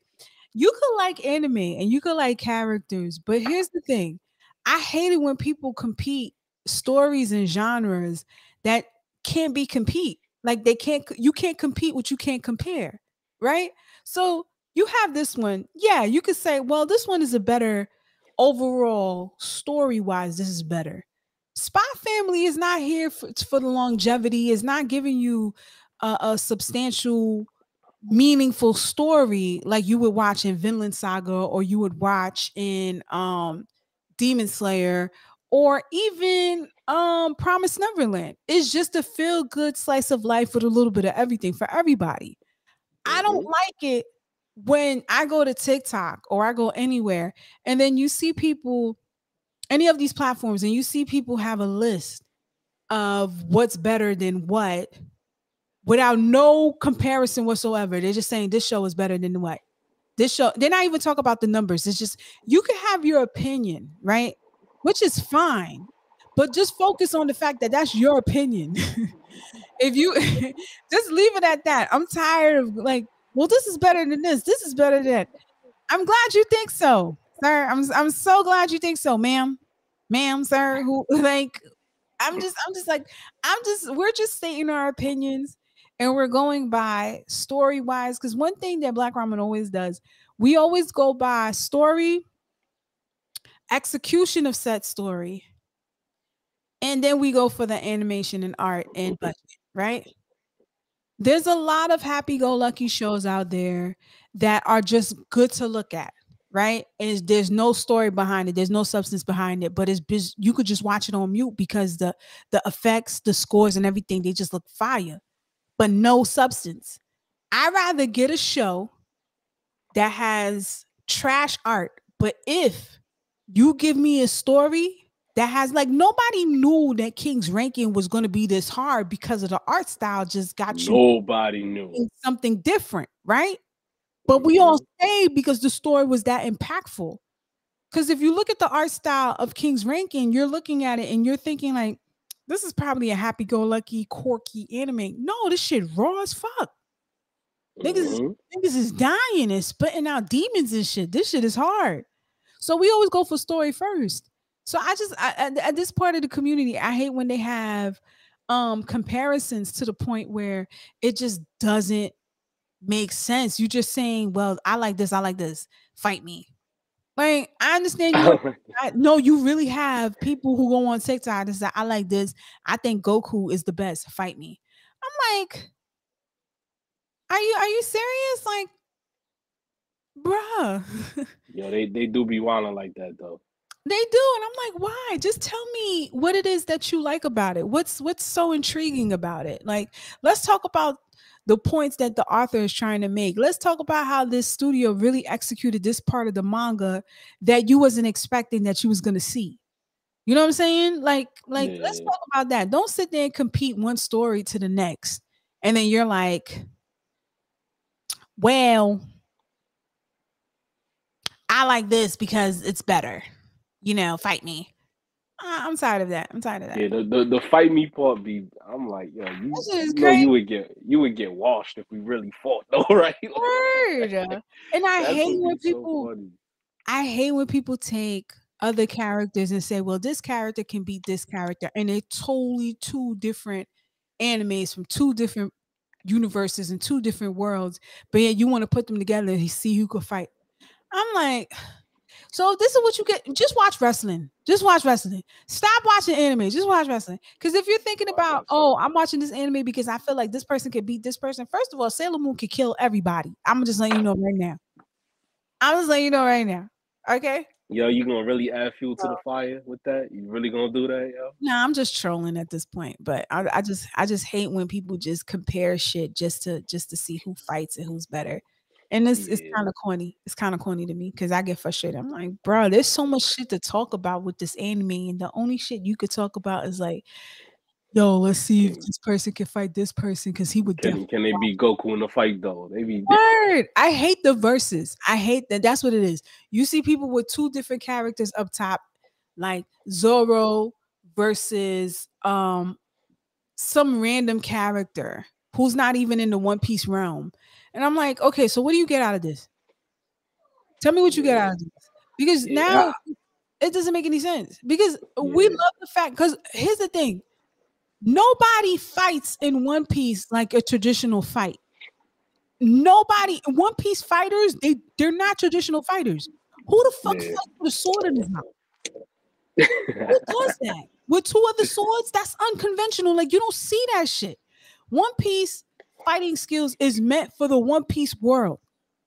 You could like anime and you could like characters, but here's the thing. I hate it when people compete stories and genres that can't be compete. Like they can't you can't compete what you can't compare, right? So you have this one. Yeah, you could say, well, this one is a better overall story-wise, this is better. Spy Family is not here for the longevity, is not giving you a substantial meaningful story like you would watch in Vinland Saga or you would watch in Demon Slayer or even Promise Neverland. It's just a feel good slice of life with a little bit of everything for everybody. I don't Hmm. like it when I go to TikTok or I go anywhere and then you see people any of these platforms and you see people have a list of what's better than what without no comparison whatsoever. They're just saying this show is better than what? This show, they're not even talk about the numbers. It's just you can have your opinion, right? Which is fine. But just focus on the fact that that's your opinion. If you just leave it at that. I'm tired of like, well, this is better than this. This is better than that. I'm glad you think so, sir. I'm so glad you think so, ma'am, sir. Who like I'm just like we're just stating our opinions and we're going by story wise because one thing that Black Ramen always does, we always go by story, execution of said story, and then we go for the animation and art and budget, right? There's a lot of happy-go-lucky shows out there that are just good to look at, right? And there's no story behind it, there's no substance behind it, but it's just you could just watch it on mute because the effects, the scores, and everything they just look fire, but no substance. I'd rather get a show that has trash art, but if you give me a story that has like nobody knew that King's Ranking was going to be this hard because of the art style just got you Nobody knew. something different, right? But we all Hmm. stayed because the story was that impactful. Because if you look at the art style of King's Ranking, you're looking at it and you're thinking like, this is probably a happy-go-lucky, quirky anime. No, this shit raw as fuck. Niggas, Hmm. niggas is dying and spitting out demons and shit. This shit is hard. So we always go for story first. So at this part of the community, I hate when they have comparisons to the point where it just doesn't make sense. You just saying, well, I like this, I like this. Fight me. Like, I understand you want I no, you really have people who go on TikTok and say, I like this. I think Goku is the best. Fight me. I'm like, are you serious? Like, bruh. Yo, they do be wilding like that though. They do, and I'm like, why? Just tell me what it is that you like about it. What's so intriguing about it? Like, let's talk about the points that the author is trying to make. Let's talk about how this studio really executed this part of the manga that you wasn't expecting that you was gonna see. You know what I'm saying? Like let's Yeah, talk about that. Don't sit there and compete one story to the next. And then you're like, well, I like this because it's better. Fight me. I'm tired of that. I'm tired of that. yeah. The fight me part be. I'm like, yo, That you shit is you know crazy. you would get washed if we really fought though, right? Word. And That's what be so funny. I hate when people take other characters and say, well, this character can beat this character, and they're totally two different animes from two different universes and two different worlds, but yet you want to put them together and see who could fight. I'm like, so this is what you get. Just watch wrestling. Just watch wrestling. Stop watching anime. Just watch wrestling. Because if you're thinking Watch about, wrestling. oh, I'm watching this anime because I feel like this person could beat this person. First of all, Sailor Moon could kill everybody. I'm just letting you know right now. I'm just letting you know right now. Okay. Yo, you gonna really add fuel to the fire with that? You really gonna do that, yo? Nah, I'm just trolling at this point. But I just hate when people just compare shit just to see who fights and who's better. And it's Yeah, kind of corny. It's kind of corny to me because I get frustrated. I'm like, bro, there's so much shit to talk about with this anime, and the only shit you could talk about is like, yo, let's see if can this person can fight this person because he would definitely. can they beat Goku in a fight though? They be Word. I hate the verses. I hate that. That's what it is. You see people with two different characters up top, like Zoro versus some random character who's not even in the One Piece realm. And I'm like, okay, so what do you get out of this? Tell me what you get yeah, out of this. Because yeah, now it doesn't make any sense. Because we yeah, love the fact, because here's the thing. Nobody fights in One Piece like a traditional fight. Nobody One Piece fighters, they're not traditional fighters. Who the fuck yeah. fights with a sword in his mouth? Who does that? With two other swords? That's unconventional. Like you don't see that shit. One Piece fighting skills is meant for the One Piece world.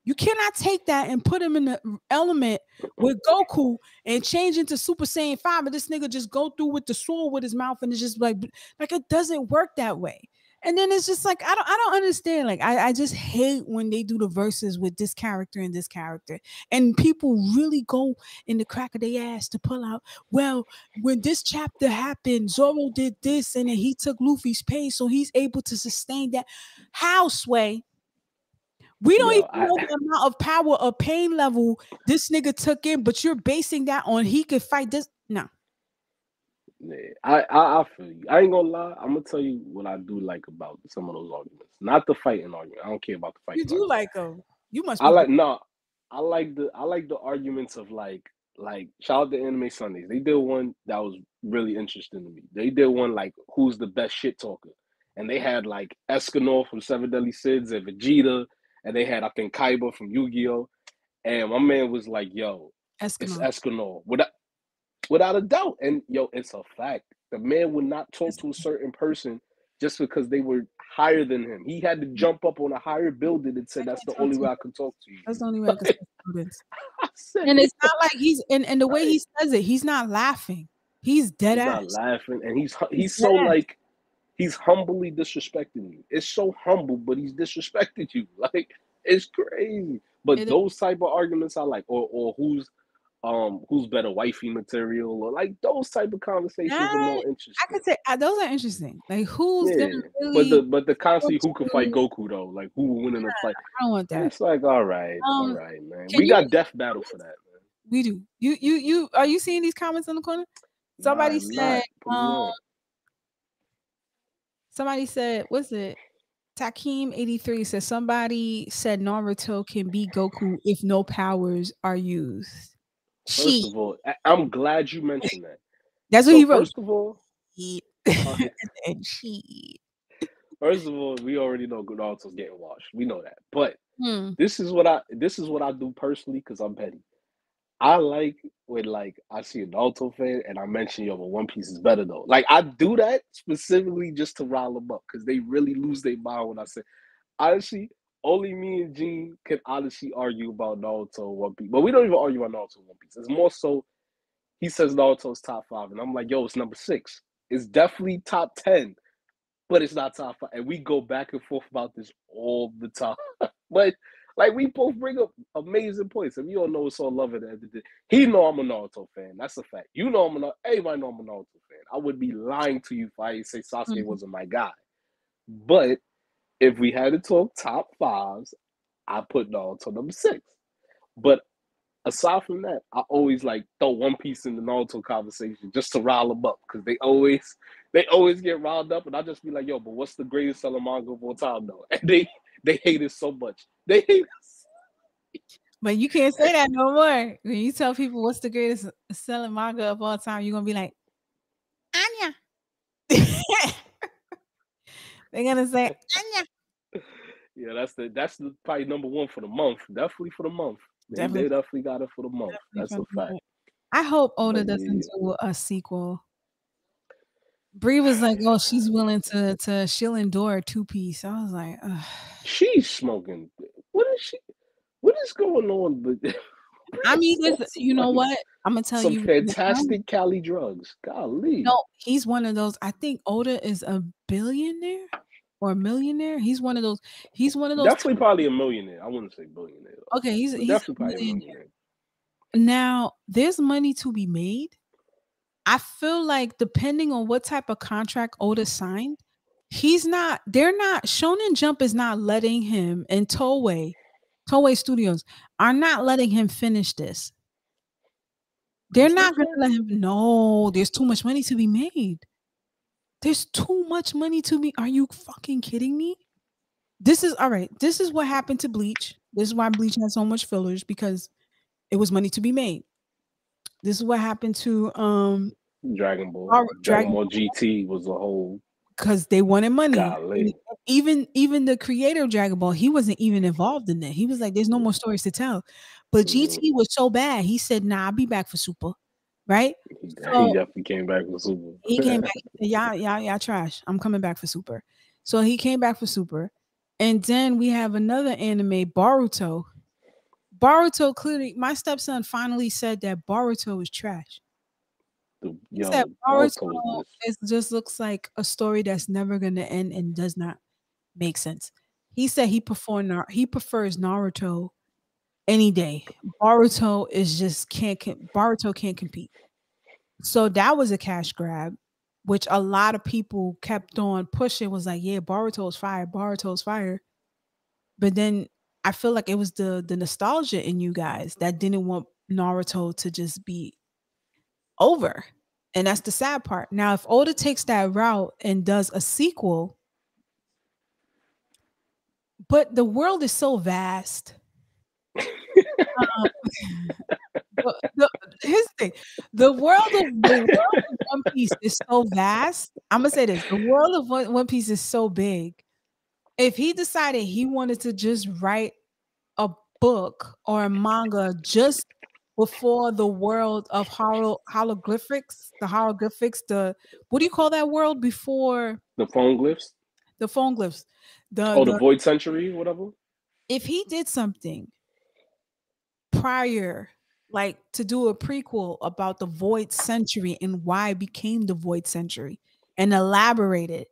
You cannot take that and put him in the element with Goku and change into Super Saiyan 5 and this nigga just go through with the sword with his mouth and it's just like it doesn't work that way. And then it's just like I don't understand. Like I just hate when they do the verses with this character and this character. And people really go in the crack of their ass to pull out, well, when this chapter happened, Zoro did this and then he took Luffy's pain, so he's able to sustain that. How, Sway? We don't Yo, even know the amount of power or pain level this nigga took in, but you're basing that on he could fight this. No, yeah, I feel you. I ain't gonna lie. I'm gonna tell you what I do like about some of those arguments. Not the fighting argument. I don't care about the you fighting do argument. like him. You must I be. like no. I like the arguments of like shout out to Anime Sundays. They did one that was really interesting to me. They did one like who's the best shit talker, and they had like Escanor from Seven Deadly Sins and Vegeta, and they had I think Kaiba from Yu Gi Oh. And my man was like, "Yo, it's Eskimo. Escanor without a doubt." And yo, it's a fact. The man would not talk to a certain person just because they were higher than him. He had to jump up on a higher building and say, I "That's can't the talk only to you. way I can talk to you." That's the only way I can talk to students. I said, And it's yo, not like he's and the way right. he says it, he's not laughing. He's dead He's not ass. laughing, and He's he's dead so ass. like he's humbly disrespecting you. It's so humble, but he's disrespected you. Like it's crazy. But It is. those type of arguments I like, or who's better wifey material, or like those type of conversations are That more I interesting. could say those are interesting. Like who's gonna Yeah, really but the constantly want who could fight to? Goku though, like who will win in a fight? I don't want that. It's like all Um, right, man. can We you? got Death Battle for that, man. We do. You are you seeing these comments in the corner? Nah, Somebody I'm not. said, Put me on. somebody said, what's it? Takeem83 says somebody said Naruto can beat Goku if no powers are used. First Cheat. of all, I'm glad you mentioned that. That's what So he wrote. Cheat. uh, And cheat. first of all, we already know Naruto's getting washed. We know that. But Hmm. this is what I do personally because I'm petty. I like when like I see a Naruto fan and I mention yo, but One Piece is better though. Like I do that specifically just to rile them up because they really lose their mind when I say honestly. Only me and Gene can honestly argue about Naruto and One Piece, but we don't even argue about Naruto and One Piece. It's more so He says Naruto's top 5, and I'm like, yo, it's number 6. It's definitely top 10, but it's not top 5. And we go back and forth about this all the time. But like we both bring up amazing points. If you don't know, it's all love at the end of the day. He know I'm a Naruto fan. That's a fact. You know everybody know I'm a Naruto fan. I would be lying to you if I say Sasuke wasn't my guy. But if we had to talk top 5s, I put Naruto number 6. But aside from that, I always like throw One Piece in the Naruto conversation just to rile them up because they always get riled up, and I just be like, yo, but what's the greatest selling manga of all time though? And they hate it so much. They hate us. But you can't say that no more. When you tell people what's the greatest selling manga of all time, you're gonna be like, Anya. They're gonna say Anya. Yeah, that's the probably number 1 for the month. Definitely for the month. They definitely got it for the month. That's a fact. I hope Oda doesn't do a sequel. Bree was like, "Oh, she's willing to she'll endure a 2-piece." I was like, ugh. She's smoking. What is going on with I mean, you know what? I'm gonna tell some you fantastic Cali drugs. Golly. No, he's one of those. I think Oda is a billionaire or a millionaire. He's one of those. Definitely probably a millionaire. I wouldn't say billionaire. Okay, he's definitely probably a millionaire. Now, there's money to be made. I feel like depending on what type of contract Oda signed, they're not Shonen Jump is not letting him, and Toei Studios are not letting him finish this. They're not gonna let him. No, there's too much money to be made. There's too much money to be. Are you fucking kidding me? This is all right. This is what happened to Bleach. This is why Bleach had so much fillers because it was money to be made. This is what happened to Dragon Ball. Dragon Ball GT was a whole because they wanted money. Golly. Even the creator of Dragon Ball, he wasn't even involved in it. He was like, "There's no more stories to tell." But GT was so bad. He said, "Nah, I'll be back for Super." Right? He definitely came back for Super. He came back. Y'all trash. I'm coming back for Super. So he came back for Super. And then we have another anime, Boruto. Boruto clearly, my stepson finally said that Boruto is trash. He said Boruto just looks like a story that's never going to end and does not make sense. He said he prefers Naruto any day. Boruto is just Boruto can't compete. So that was a cash grab, which a lot of people kept on pushing. Was like, yeah, Boruto's fire, Boruto's fire. But then I feel like it was the nostalgia in you guys that didn't want Naruto to just be over. And that's the sad part. Now, if Oda takes that route and does a sequel, but the world is so vast. Here's the thing. The world of One Piece is so vast. I'm gonna say this: the world of One Piece is so big. If he decided he wanted to just write a book or a manga just before the world of hieroglyphics, the what do you call that world before the phone glyphs? The phone glyphs. The Void Century, whatever. If he did something prior, like to do a prequel about the Void Century and why it became the Void Century and elaborate it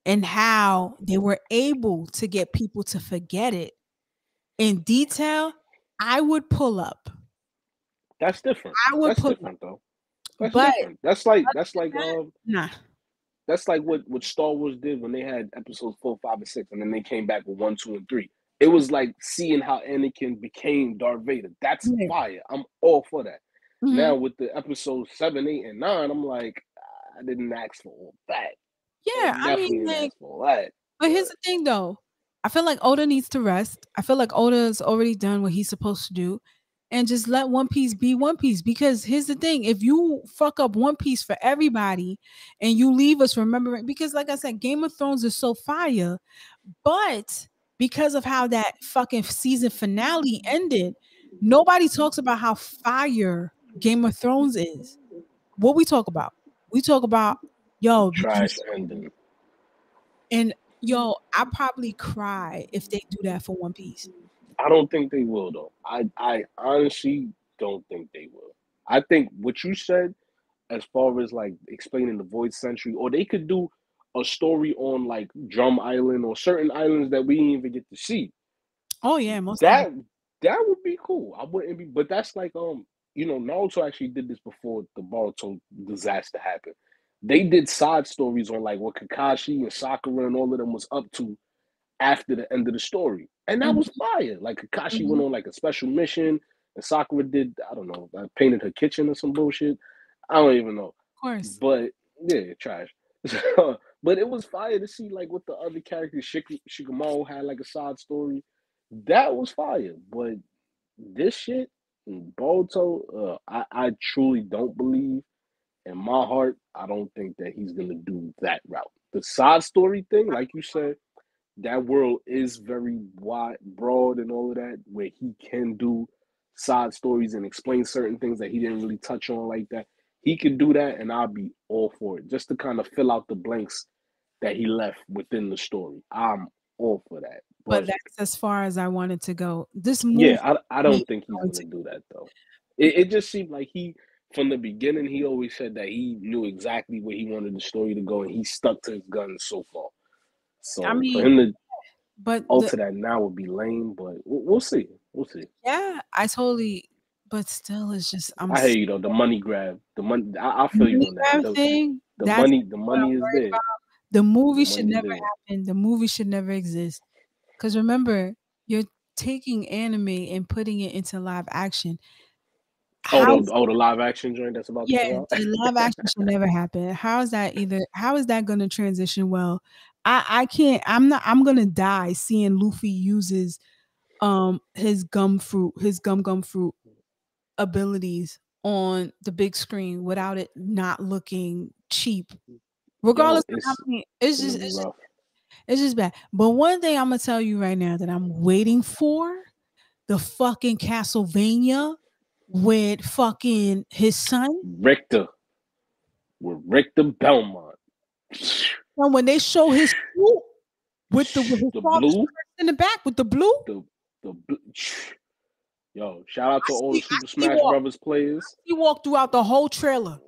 and how they were able to get people to forget it in detail, I would pull up. That's different. That's different though. That's different. That's like nah. That's like what Star Wars did when they had episodes 4, 5, and 6, and then they came back with 1, 2, and 3. It was like seeing how Anakin became Darth Vader. That's fire. I'm all for that. Mm-hmm. Now with the episodes 7, 8, and 9, I'm like, I didn't ask for all that. Yeah, I mean, like, but here's the thing, though. I feel like Oda needs to rest. I feel like Oda's already done what he's supposed to do, and just let One Piece be One Piece. Because here's the thing: if you fuck up One Piece for everybody, and you leave us remembering, because like I said, Game of Thrones is so fire, but because of how that fucking season finale ended, nobody talks about how fire Game of Thrones is. What we talk about? We talk about, yo, trash ending. And yo, I probably cry if they do that for One Piece. I don't think they will though. I honestly don't think they will. I think what you said as far as like explaining the Void Century, or they could do a story on like Drum Island or certain islands that we didn't even get to see. Oh yeah, most That definitely. that would be cool. I wouldn't be, but that's like Naruto actually did this before the Boruto disaster happened. They did side stories on like what Kakashi and Sakura and all of them was up to after the end of the story, and that Mhm, was fire. Like Kakashi mhm, went on like a special mission, and Sakura did I don't know, painted her kitchen or some bullshit. I don't even know, of course. but yeah, trash. But it was fire to see like what the other characters. Shikamaru had like a side story. That was fire, but this shit, Boruto, I truly don't believe in my heart. I don't think that he's gonna do that route. The side story thing, like you said, that world is very wide, broad, and all of that, where he can do side stories and explain certain things that he didn't really touch on like that. He could do that, and I'll be all for it, just to kind of fill out the blanks that he left within the story. I'm all for that. But But that's as far as I wanted to go. This movie yeah, I me don't think he's going gonna to do that though. It just seemed like from the beginning he always said that he knew exactly where he wanted the story to go, and he stuck to his guns so far. I So for mean, him to but the alter that now would be lame, but we'll see. We'll see. yeah, I totally but still it's just I'm I hear so you though. The money grab, the money. I feel you money on that. grab thing, that's The what I'm money is worried there. about. The The movie should money is never there. happen. The movie should never exist. Because remember, you're taking anime and putting it into live action. How The live action joint that's about to yeah, come out. the live action should never happen. How is that gonna transition well? I can't I'm gonna die seeing Luffy uses his gum fruit abilities on the big screen without it not looking cheap. Regardless Yo, of how many it's gonna be rough. it's just bad. But one thing I'm gonna tell you right now that I'm waiting for the fucking Castlevania with fucking his son. Richter with Richter Belmont. And when they show his suit with his The father's blue, crest in the back with the blue, the the yo. Shout out to all the I Super see Smash walk. Brothers players. He walked throughout the whole trailer.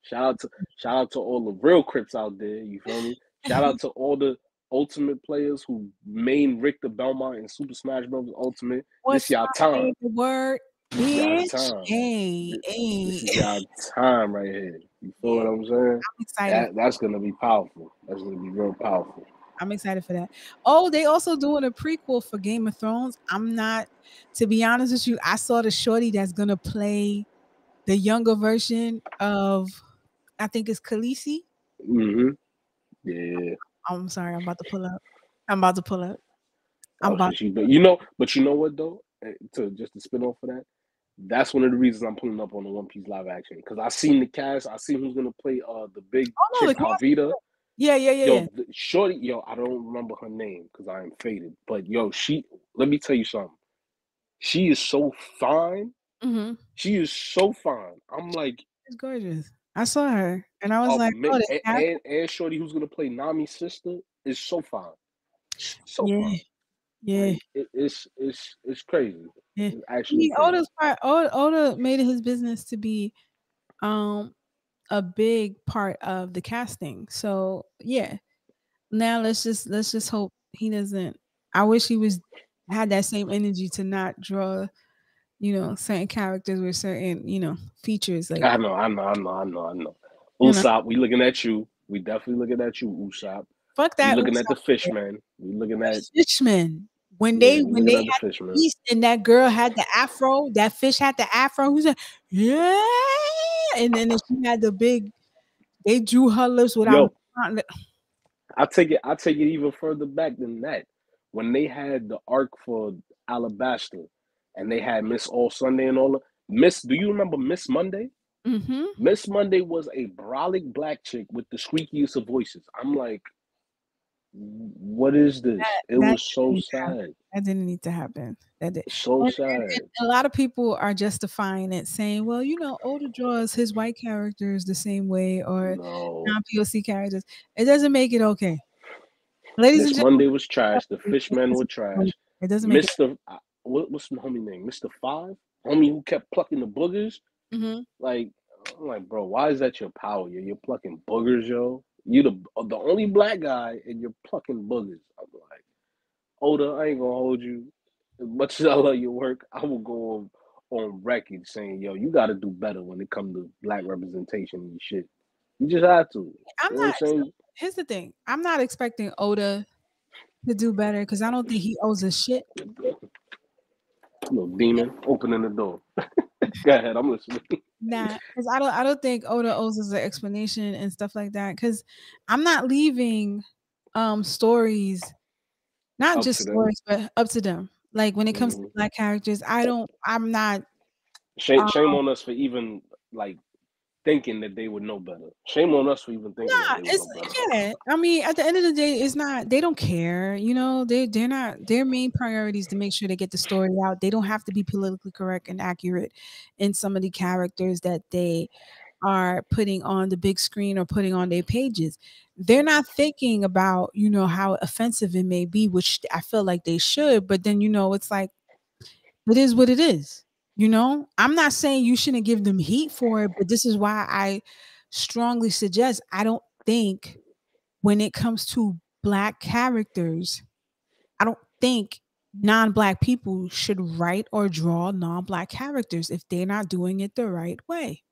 Shout out to all the real Crips out there. You feel me? Shout out to all the Ultimate players who main Richter Belmont in Super Smash Bros. Ultimate. This What's y'all my time. favorite word? This y'all Bitch. time. Hey, This hey. is y'all time right here. You feel Yeah, what I'm saying? I'm excited. That's gonna be powerful. That's gonna be real powerful. I'm excited for that. Oh, they also doing a prequel for Game of Thrones. I'm not, to be honest with you, I saw the shorty that's gonna play the younger version of I think it's Khaleesi. Mm-hmm. Yeah. I'm sorry, I'm about to pull up. I'm about to pull up. I'm Oh, about so she, but you know what though? To just to spin off of that, that's one of the reasons I'm pulling up on the One Piece live action because I seen the cast. I seen who's gonna play the big oh no, chick the cast. Alvida. Yeah, yeah, yeah, Yo, yeah. shorty, yo, I don't remember her name because I am faded. But yo, let me tell you something. She is so fine. Mm-hmm. She is so fine. I'm like, It's gorgeous. I saw her and I was like, oh, this cast. and shorty who's gonna play Nami's sister is so fine, so Yeah, fine. yeah, Like it's crazy. yeah. It's actually crazy. Oda made it his business to be um a big part of the casting. So yeah. Now let's just hope he doesn't. I wish he was had that same energy to not draw, certain characters with certain, features. Like, I know. you know, Usopp, we looking at you. We definitely looking at you, Usopp. fuck We that looking at the Usopp fish shit. man. We looking The at Fishman. When they yeah. We when looking they at the had fish the man. feast and that girl had the afro, that fish had the afro. Who's like, yeah, and then she had the big. They drew her lips without. Yo, I take it even further back than that. When they had the arc for Alabaster, and they had Miss All Sunday and all. Miss, do you remember Miss Monday? Mm-hmm. Miss Monday was a brolic black chick with the squeakiest of voices. I'm like, what is this? It That was didn't so need to happen. sad. That didn't need to happen. That did. So And sad. a lot of people are justifying it, saying, "Well, Oda draws his white characters the same way, or No. non-POC characters. It doesn't make it okay, ladies and Miss gentlemen. Monday was trash. The Fishmen were trash. It doesn't make it. Mr. What's the homie name? Mr. Five? homie who kept plucking the boogers. Mhm. Like, I'm like, bro, why is that your power? You're plucking boogers, yo. You the only black guy, and you're plucking boogers. I'm like, Oda, I ain't gonna hold you. As much as I love your work, I will go on record saying, yo, you got to do better when it comes to black representation and shit. You just have to. I'm You know what I'm not so saying? here's the thing. I'm not expecting Oda to do better because I don't think he owes a shit. Little demon opening the door. Go ahead, I'm listening. Nah, because I don't think Oda owes us an explanation and stuff like that. Because I'm not leaving stories, not Up just to them. stories, but up to them. Like when it comes to Hmm. black characters, I'm not Shame on us for even like thinking that they would know better. Shame on us for even thinking that nah, they would it's know better. yeah. I mean, at the end of the day, it's not they don't care, you know, they're not their main priority is to make sure they get the story out. They don't have to be politically correct and accurate in some of the characters that they are putting on the big screen or putting on their pages. They're not thinking about, you know, how offensive it may be, which I feel like they should, but then you know, it's like it is what it is. You know, I'm not saying you shouldn't give them heat for it, but this is why I strongly suggest I don't think when it comes to black characters, I don't think non-black people should write or draw non-black characters if they're not doing it the right way.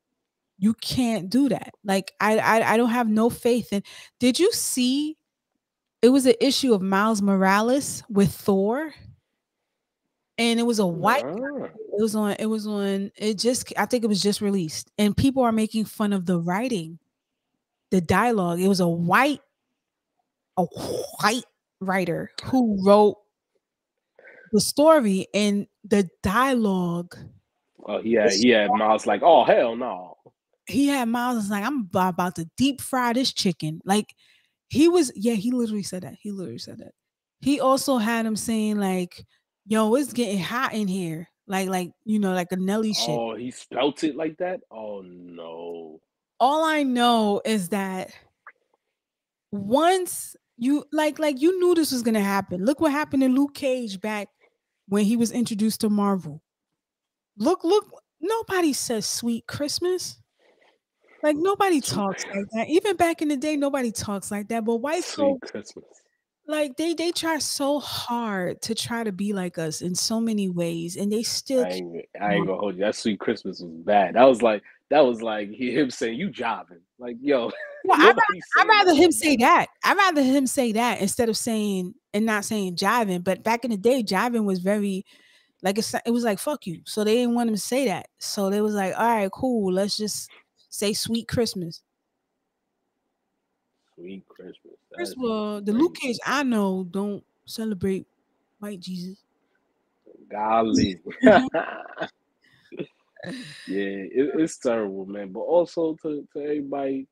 You can't do that. Like I don't have no faith in. Did you see it was an issue of Miles Morales with Thor and it was a white Nah. it was on it just I think it was just released and people are making fun of the writing, the dialogue. It was a white writer who wrote the story and the dialogue. Oh, he had Miles like, oh hell no. He had Miles like, I'm about to deep fry this chicken. Like he was, yeah, he literally said that. He literally said that. He also had him saying like, "Yo, it's getting hot in here," like you know, like a Nelly shit. Oh, he spelt it like that? Oh no. All I know is that once you like you knew this was gonna happen. Look what happened to Luke Cage back when he was introduced to Marvel. Look, nobody says "Sweet Christmas." Like nobody talks like that. Even back in the day, nobody talks like that. But white Sweet folks, Christmas. like they try so hard to try to be like us in so many ways, and they still can't. I ain't gonna hold you. That Sweet Christmas was bad. That was like him saying you jiving. Like, yo, Well, nobody's I'd saying that rather him like say that. that. I'd rather him say that instead of saying and not saying jiving. But back in the day, jiving was very like it was like fuck you. So they didn't want him to say that. So they was like, all right, cool. Let's just say "Sweet Christmas." Sweet Christmas. First That's of all, the Luke crazy. Cage I know don't celebrate white Jesus. Golly. Yeah, it's terrible, man. But also to everybody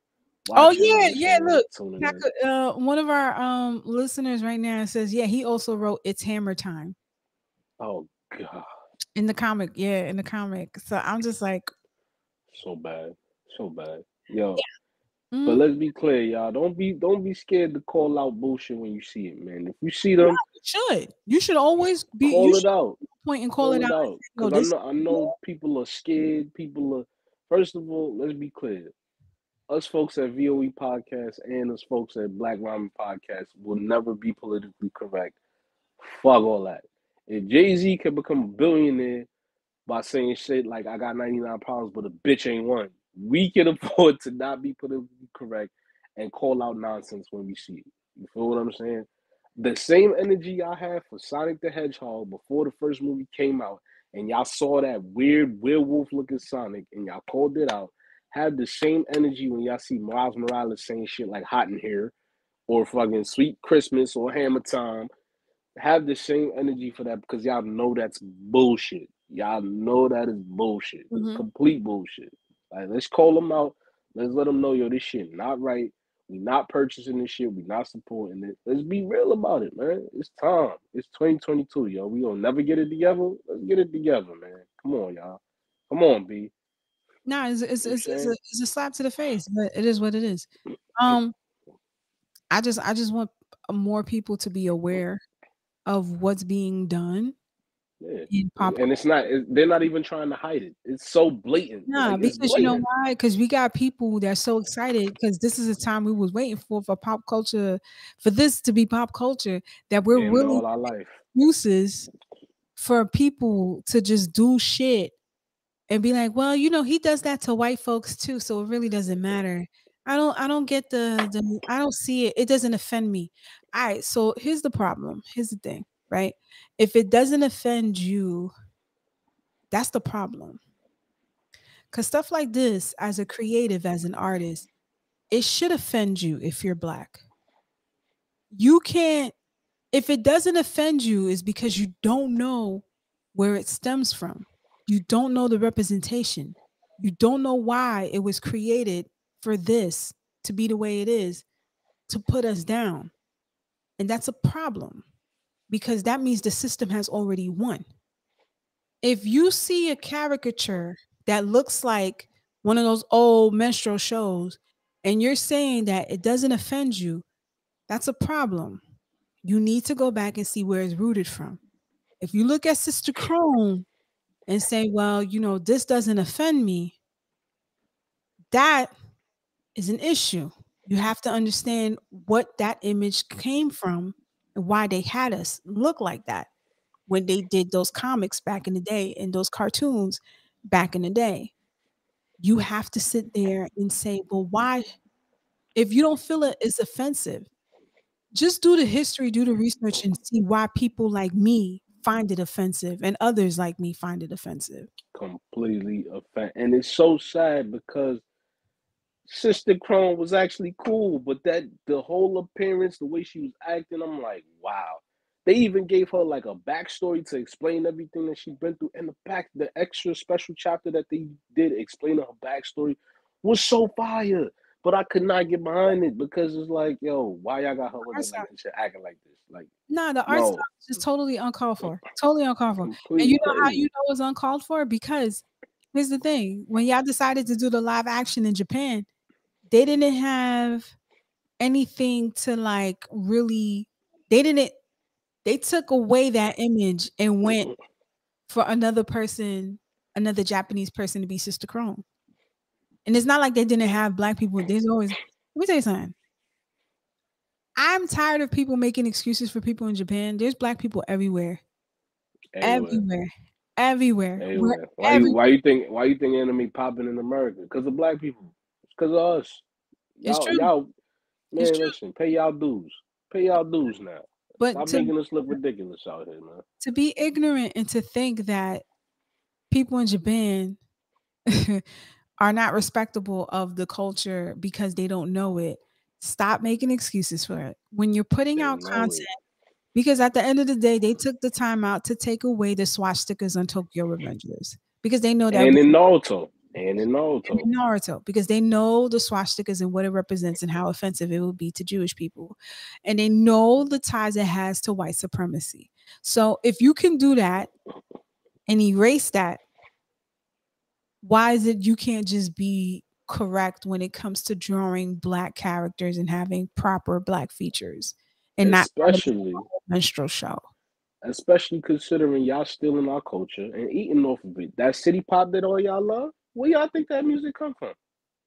Oh watching, yeah, yeah. listening, Look, tuning in. one of our listeners right now says, yeah, he also wrote "It's Hammer Time" Oh God, in the comic. Yeah, in the comic. So I'm just like, so bad, so bad. Yo, but mm, let's be clear, y'all. Don't be scared to call out bullshit when you see it, man. If you see yeah, them, you should. You should always be. You call it should out. point and call Call it it out. out. No, Cause I this. know I know people are scared. People are first of all, let's be clear. Us folks at VOE Podcast and us folks at Black Ramen Podcast will never be politically correct. Fuck all that. If Jay-Z can become a billionaire by saying shit like I got 99 problems, but a bitch ain't one, we can afford to not be politically correct and call out nonsense when we see it. You feel what I'm saying? The same energy I had for Sonic the Hedgehog before the first movie came out, and y'all saw that weird werewolf looking Sonic and y'all called it out, have the same energy when y'all see Miles Morales saying shit like hot in here or fucking sweet Christmas or hammer time. Have the same energy for that because y'all know that's bullshit. Y'all know that is bullshit. Mhm. Complete bullshit. Like, let's call them out. Let's let them know, yo, this shit not right. We not purchasing this shit. We not supporting it. Let's be real about it, man. It's time. It's 2022, yo. We gonna never get it together. Let's get it together, man. Come on, y'all. Come on, B. Nah, You know what I'm saying? it's a slap to the face, but it is what it is. Um, I just want more people to be aware of what's being done Yeah, in pop and it's not. They're not even trying to hide it. It's so blatant. Nah, Like it's because you know blatant. why? Because we got people that's so excited because this is a time we was waiting for pop culture, for this to be pop culture, that we're And really all our life. excuses for people to just do shit and be like, well, he does that to white folks too, so it really doesn't matter. I don't get the I don't see it. It doesn't offend me. All right, so here's the problem. Here's the thing, right? If it doesn't offend you, that's the problem. Cause stuff like this, as a creative, as an artist, it should offend you if you're black. You can't, if it doesn't offend you, is because you don't know where it stems from. You don't know the representation. You don't know why it was created for this to be the way it is, to put us down. And that's a problem because that means the system has already won. If you see a caricature that looks like one of those old minstrel shows and you're saying that it doesn't offend you, that's a problem. You need to go back and see where it's rooted from. If you look at Sister Crone and say, well, this doesn't offend me, that is an issue. You have to understand what that image came from and why they had us look like that when they did those comics back in the day and those cartoons back in the day. You have to sit there and say, well, why? If you don't feel it is offensive, just do the history, do the research, and see why people like me find it offensive and others like me find it offensive. Completely offend. And it's so sad because Sister Crone was actually cool, but that the whole appearance, the way she was acting, I'm like, wow. They even gave her like a backstory to explain everything that she's been through. And the extra special chapter that they did explaining her backstory was so fire. But I could not get behind it because it's like, yo, why y'all got her Art looking like style. this shit, acting like this? Like, Nah, the art style no, is just totally uncalled for. Totally uncalled for. And you completely know how you crazy. know it's uncalled for? Because here's the thing. When y'all decided to do the live action in Japan, they didn't have anything to like really they didn't they took away that image and went for another person, another Japanese person to be Sister Crone. And it's not like they didn't have black people. There's always let me tell you something. I'm tired of people making excuses for people in Japan. There's black people everywhere. Everywhere. Everywhere. Everywhere. We're Everywhere. Why you every why you think enemy popping in America? Because of black people. It's because of us. it's Y'all, true. y'all, It's man, true. listen, pay y'all dues. Pay y'all dues now. But Stop making us look ridiculous out here, man. to be ignorant and to think that people in Japan are not respectable of the culture because they don't know it. Stop making excuses for it. When you're putting They out know content, it. because at the end of the day, they took the time out to take away the swastikas on Tokyo Revengers because they know that And in Naruto. And in Naruto. in Naruto because they know the swastikas and what it represents and how offensive it will be to Jewish people. And they know the ties it has to white supremacy. So if you can do that and erase that, why is it you can't just be correct when it comes to drawing black characters and having proper black features and not trying to make Especially, a minstrel show? especially considering y'all stealing our culture and eating off of it. That city pop that all y'all love, where y'all think that music come from?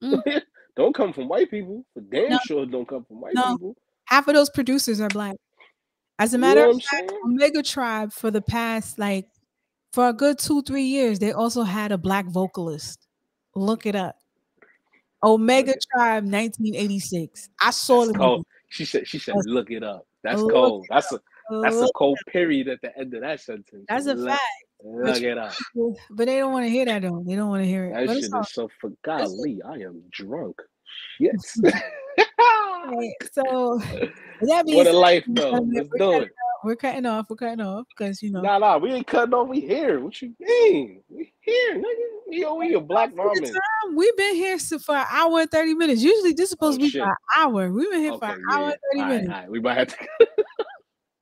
Mm, Don't come from white people. For no, damn sure it don't come from white no. people. Half of those producers are black. As a You matter know of what I'm fact, saying? Omega Tribe for the past for a good 2-3 years, they also had a black vocalist. Look it up. Look Omega it. Tribe 1986. I saw That's the cold. movie. She said, Yes, look it up. That's look cold. it up. That's a Look, cold period at the end of that sentence. that's a fact. But Look it up. but they don't want to hear that though. They don't want to hear it. That But it's shit all is so for it's golly, I am drunk. Yes. okay. So with that being What a said, life we're though. cutting Let's do it. we're cutting off. We're cutting off because Nah, we ain't cutting off. We here. What you mean? We here, nigga. We a black for the ramen. time we've been here for an hour and 30 minutes. Usually this is Oh supposed to be for an shit. hour. We've been here for an Okay, yeah, hour yeah. and 30 All right, minutes. all right. We might have to.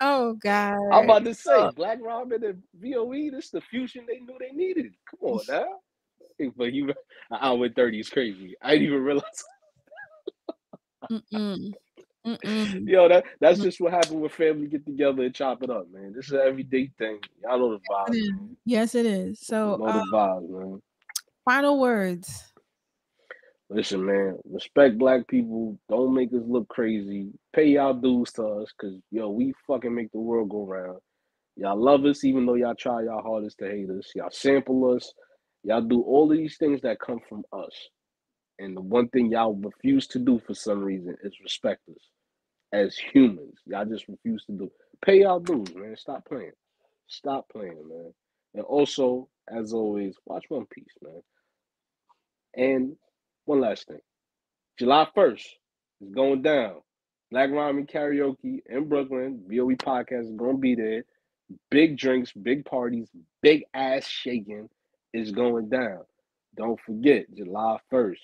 Oh God. I'm about to say So, black ramen and VOE. This is the fusion they knew they needed. Come on now. But you, an hour and 30 is crazy. I didn't even realize. mm-mm. Mm-mm. Yo, that's just what happened when family get together and chop it up, man. This is an everyday thing. Y'all know the It vibes, is. man. Yes, it is. So, Know the vibes, man. final words. Listen, man, respect black people. Don't make us look crazy. Pay y'all dues to us, cause yo, we fucking make the world go round. Y'all love us, even though y'all try y'all hardest to hate us. Y'all sample us. Y'all do all of these things that come from us. And the one thing y'all refuse to do for some reason is respect us as humans. Y'all just refuse to do. Pay y'all dues, man. Stop playing. Stop playing, man. And also, as always, watch One Piece, man. And one last thing. July 1st is going down. Black Ramen Karaoke in Brooklyn. BOE Podcast is going to be there. Big drinks, big parties, big ass shaking is going down. Don't forget, July 1st.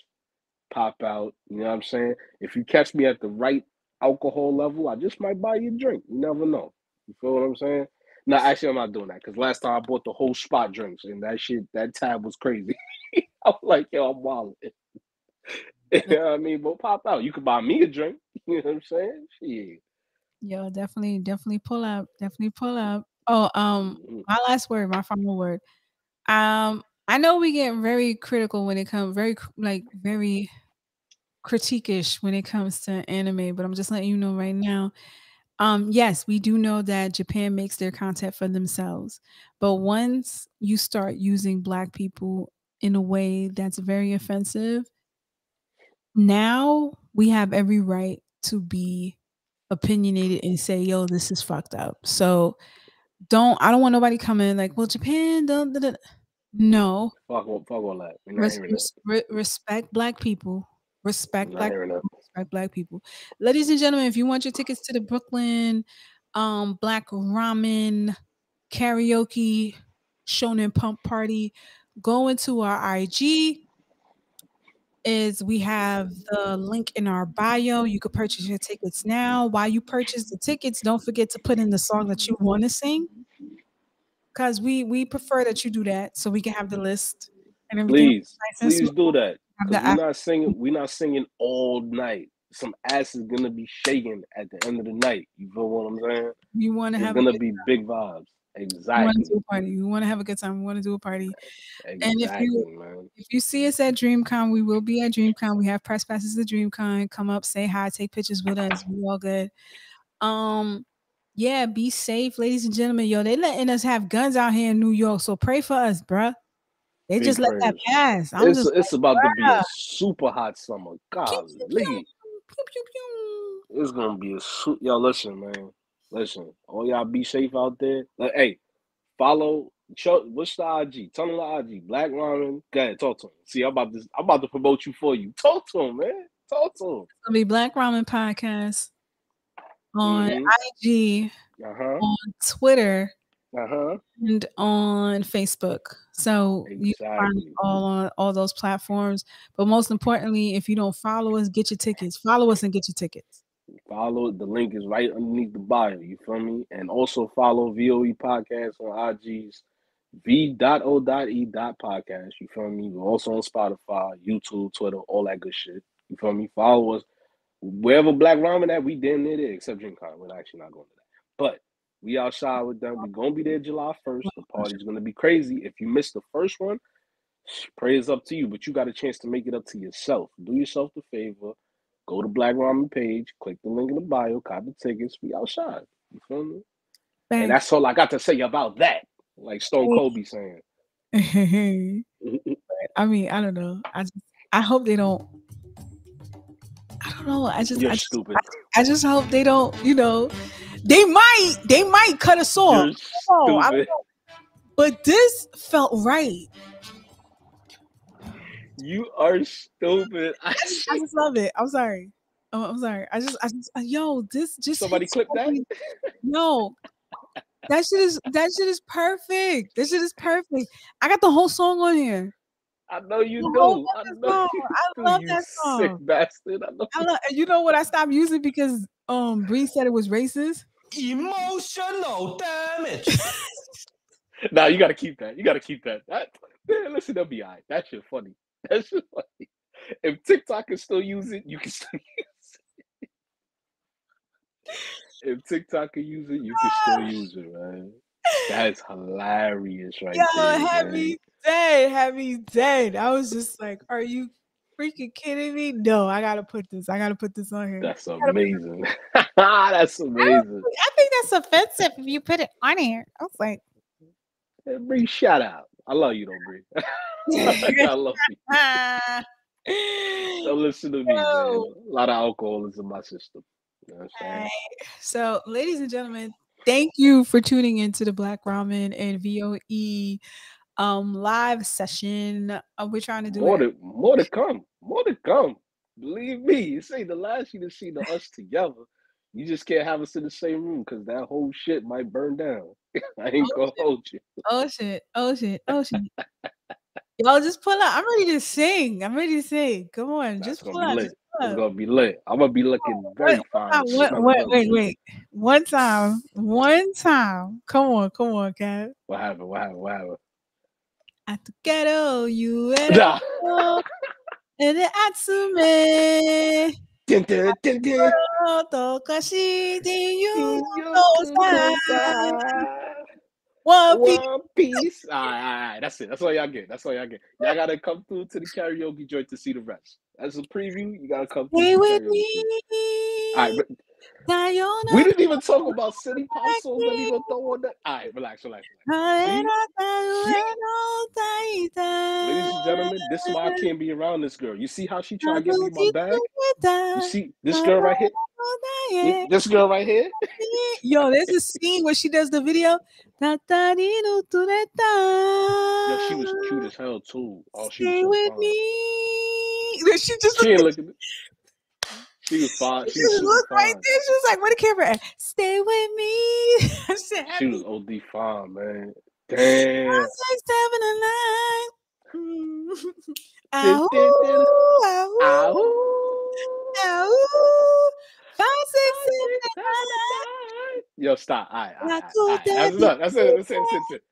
Pop out. You know what I'm saying? If you catch me at the right alcohol level, I just might buy you a drink. You never know. You feel what I'm saying? No, actually, I'm not doing that because last time I bought the whole spot drinks and that shit, that tab was crazy. I was like, yo, I'm wild. You know what I mean? But pop out. You could buy me a drink. You know what I'm saying? Shit. Yo, definitely pull up. Definitely pull up. Oh, my last word, my final word. I know we get very critical when it comes very critique-ish when it comes to anime, but I'm just letting you know right now. Yes, we do know that Japan makes their content for themselves. But once you start using black people in a way that's very offensive, now we have every right to be opinionated and say, yo, this is fucked up. So I don't want nobody coming like, well, Japan, no. Fuck all that. We're not hearing that. Respect black people. We're Respect not black hearing that. people. Respect black people. Ladies and gentlemen, if you want your tickets to the Brooklyn Black Ramen Karaoke Shonen Pump Party, go into our IG. Is we have the link in our bio. You could purchase your tickets now. While you purchase the tickets, don't forget to put in the song that you want to sing. Because we prefer that you do that so we can have the list and everything Please, nice and please smooth. do that. Have Cause the app. we're not singing all night. Some ass is gonna be shaking at the end of the night. You feel what I'm saying? We want to It's have a gonna good be big vibes. we want to Exactly. do a party. We want to have a good time. We want to do a party. And Exactly, man. if you see us at DreamCon, we will be at DreamCon. We have press passes to DreamCon. Come up, say hi, take pictures with us. We all good. Um, yeah, be safe, ladies and gentlemen. Yo, they letting us have guns out here in New York, so pray for us, bruh. They Big just let that prayers. pass. I'm It's just it's like, about to be a bruh. super hot summer. Pew, pew, pew, Golly. pew, pew, pew. It's gonna be yo, listen, man. Listen. All y'all be safe out there. Hey, follow what's the IG? Tell them the IG. Black Ramen. Go ahead, talk to him. See, I'm about to promote you for you. Talk to him, man. Talk to him. It's gonna be Black Ramen Podcast on Mm-hmm. IG, Uh-huh. on Twitter, Uh-huh. and on Facebook. So you can find us Exactly. all on all those platforms. But most importantly, if you don't follow us, get your tickets. Follow us and get your tickets. Follow the link is right underneath the bio. You feel me? And also follow VOE Podcast on IG's v.o.e.podcast. You feel me? We're also on Spotify, YouTube, Twitter, all that good shit. You feel me? Follow us. Wherever Black Ramen at, we damn near there, except DreamCon. We're actually not going to that. But we outside with them. We're gonna be there July 1st. The party's gonna be crazy. If you missed the first one, praise up to you, but you got a chance to make it up to yourself. Do yourself the favor. Go to Black Ramen page, click the link in the bio, copy the tickets. We outside. You feel me? And Thanks. that's all I got to say about that. Like Stone Cold be saying. I mean, I don't know. I hope they don't. I don't know. You're stupid. I just hope they don't. They might cut us off. You're Oh, I don't stupid. know. But this felt right. You are stupid. I just love it. I'm sorry. Oh, I'm sorry. Yo, this just Somebody hits clip that? every. No, that shit is perfect. That shit is perfect. I got the whole song on here. I know you The whole do. I fucking know song. you I do, love you that sick song. bastard. I know. You know what I stopped using because Bree said it was racist. Emotional damage. Nah, you gotta keep that. You gotta keep that. Man, listen, they'll be all right. That shit funny. That shit funny. If TikTok can still use it, you can still use it. If TikTok can use it, you can still use it, man. That's hilarious right Yo, there, had man. me dead, had me dead. I was just like, are you freaking kidding me? No, I gotta put this. I gotta put this on here. That's amazing. That's amazing. I think that's offensive if you put it on here. I was like, Hey, Bree, shout out. I love you, though, Bree. I love you. ah. Don't listen to me, man. Yo. A lot of alcohol is in my system. You know what I'm saying? Alright. So, ladies and gentlemen, thank you for tuning into the Black Ramen and VOE live session. We're trying to do More it. to come. More to come. Believe me, this ain't the last you to see the us together. You just can't have us in the same room because that whole shit might burn down. I ain't Oh gonna shit. hold you. Oh shit. Oh shit. Oh shit. Y'all just pull up. I'm ready to sing. I'm ready to sing. Come on, That's just gonna pull be up. lit. Just pull It's up. gonna be lit. I'm gonna be looking What, very fine and what, smelling very good. wait. One time. One time. Come on, Cat. What happened? What happened? What happened? At the ghetto, you Nah. and the Atsume. Dun, dun, dun, dun. One piece. One Piece. All right. That's it. That's all y'all get. Y'all gotta come through to the karaoke joint to see the rest. As a preview, you gotta come through Stay to the with karaoke joint. All right, me. we didn't even talk about city pop songs that we gonna throw on that. All right, relax. See, ladies and gentlemen, this is why I can't be around this girl. You see how she try to get me my bag? You see this girl right here? This girl right here? Yo, there's a scene where she does the video. Yo, she was cute as hell too. Oh, she was stay so with fine. me. She just She ain't looking. She was fine. She was super looked right fine. there. She was like, "Where the camera at? Stay with me." She was OD fine, man. Damn. 6, 7, and 9. Dun, dun, dun. Ow. 5, 6, 7, 8, 9. Yo, stop. All right. That's enough. That's it.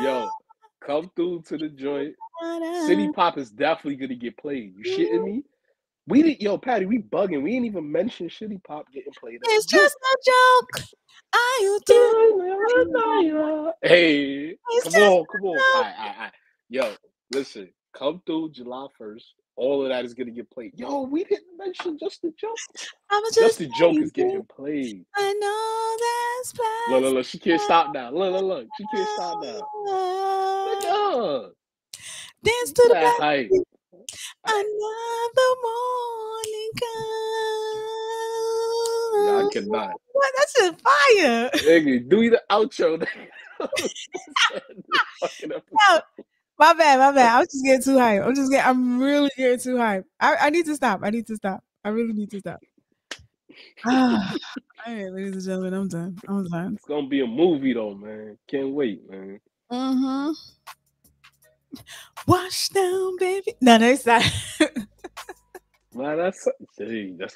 Yo, come through to the joint. City Pop is definitely gonna get played. You shitting me? We didn't, yo, Patty, we bugging. We didn't even mention City Pop getting played. It's just a joke. You do. Hey, It's come just on. All right. Yo, listen, come through July 1st. All of that is gonna get played. Yo, we didn't mention Just the Joke. Just the Joke is getting played. I know that's plastic. Look, she can't stop now. Look, she can't stop now. Look at her. Dance to the That hype. black. Another morning comes. Yeah, I cannot. What? That's just fire. Nigga, do the outro. No, my bad. I was just getting too hype. I'm really getting too hype. I need to stop. I really need to stop. All right, ladies and gentlemen, I'm done. It's gonna be a movie though, man. Can't wait, man. Wash down, baby. No, that's not. Man, that's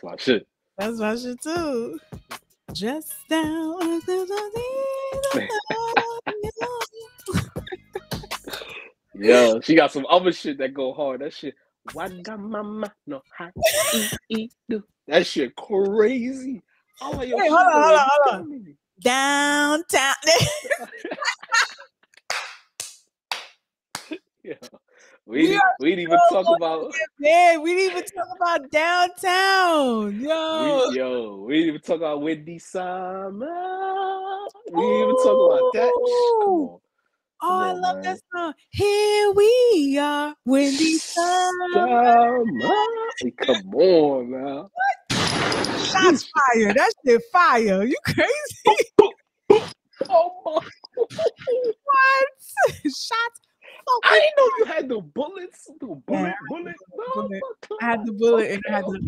my shit. That's my shit too. Just down. Yo, she got some other shit that go hard. That shit. Mama, no that shit crazy. Oh my god. Hey, hold on. Downtown. Yeah. We didn't even talk about. Man, we didn't even talk about downtown. Yo. We didn't even talk about Wendy Summer. We didn't even talk about that. Come on. Oh, I love that song. Here we are, Wendy Summer. Come on, man. Shots fired. That shit fire. You crazy? Oh my. What? Shots. I didn't know you had the bullets. The bullet. No, I had the bullet and I had the.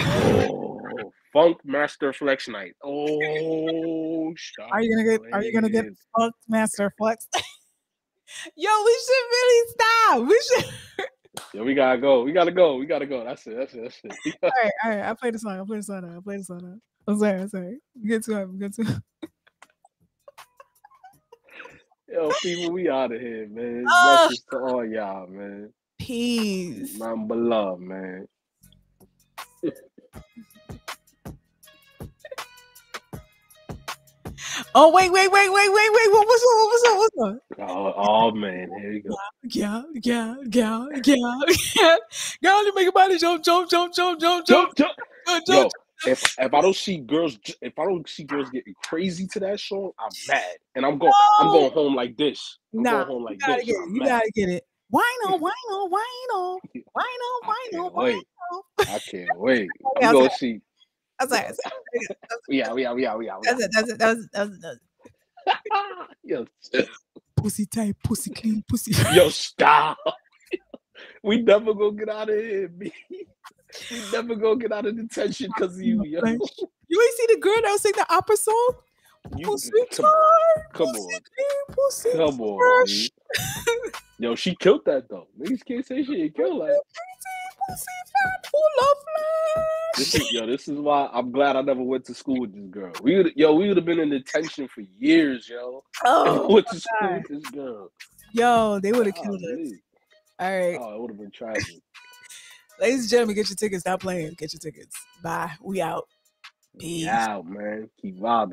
Oh, Funk Master Flex Night. Oh, stop. Are you gonna get Funk Master Flex? Yo, we should really stop. We should. Yeah, we gotta go. That's it. All right. I play the song. now. I'm sorry. Get to it. Yo, people, we out of here, man. Message to all y'all, man. Peace. Nothing but love, man. Oh wait. What's up? Oh man, here you go. Yeah. Girl, you make a body jump. Jump. Yo, if I don't see girls getting crazy to that song, I'm mad, and I'm going home like this. I'm going home like this. You gotta get it. Why no? I can't wait. I'm going to see. That's Yeah. it. Yo, Pussy tight, pussy clean, pussy. yo, stop. We never gonna get out of here, B. We never gonna get out of detention because of you, yo. You ain't see the girl that was singing the opera song? Pussy tight, come pussy on. clean, pussy Come on, B. Yo, she killed that though. Niggas can't say she ain't killed that. Pussy fat, full of flesh. This is why I'm glad I never went to school with this girl. We would have been in detention for years, yo. Oh, went to school with this girl. Yo, they would have killed us. All right. Oh, it would have been tragic. Ladies and gentlemen, get your tickets. Stop playing. Get your tickets. Bye. We out. Peace. Out, man. Keep vibing.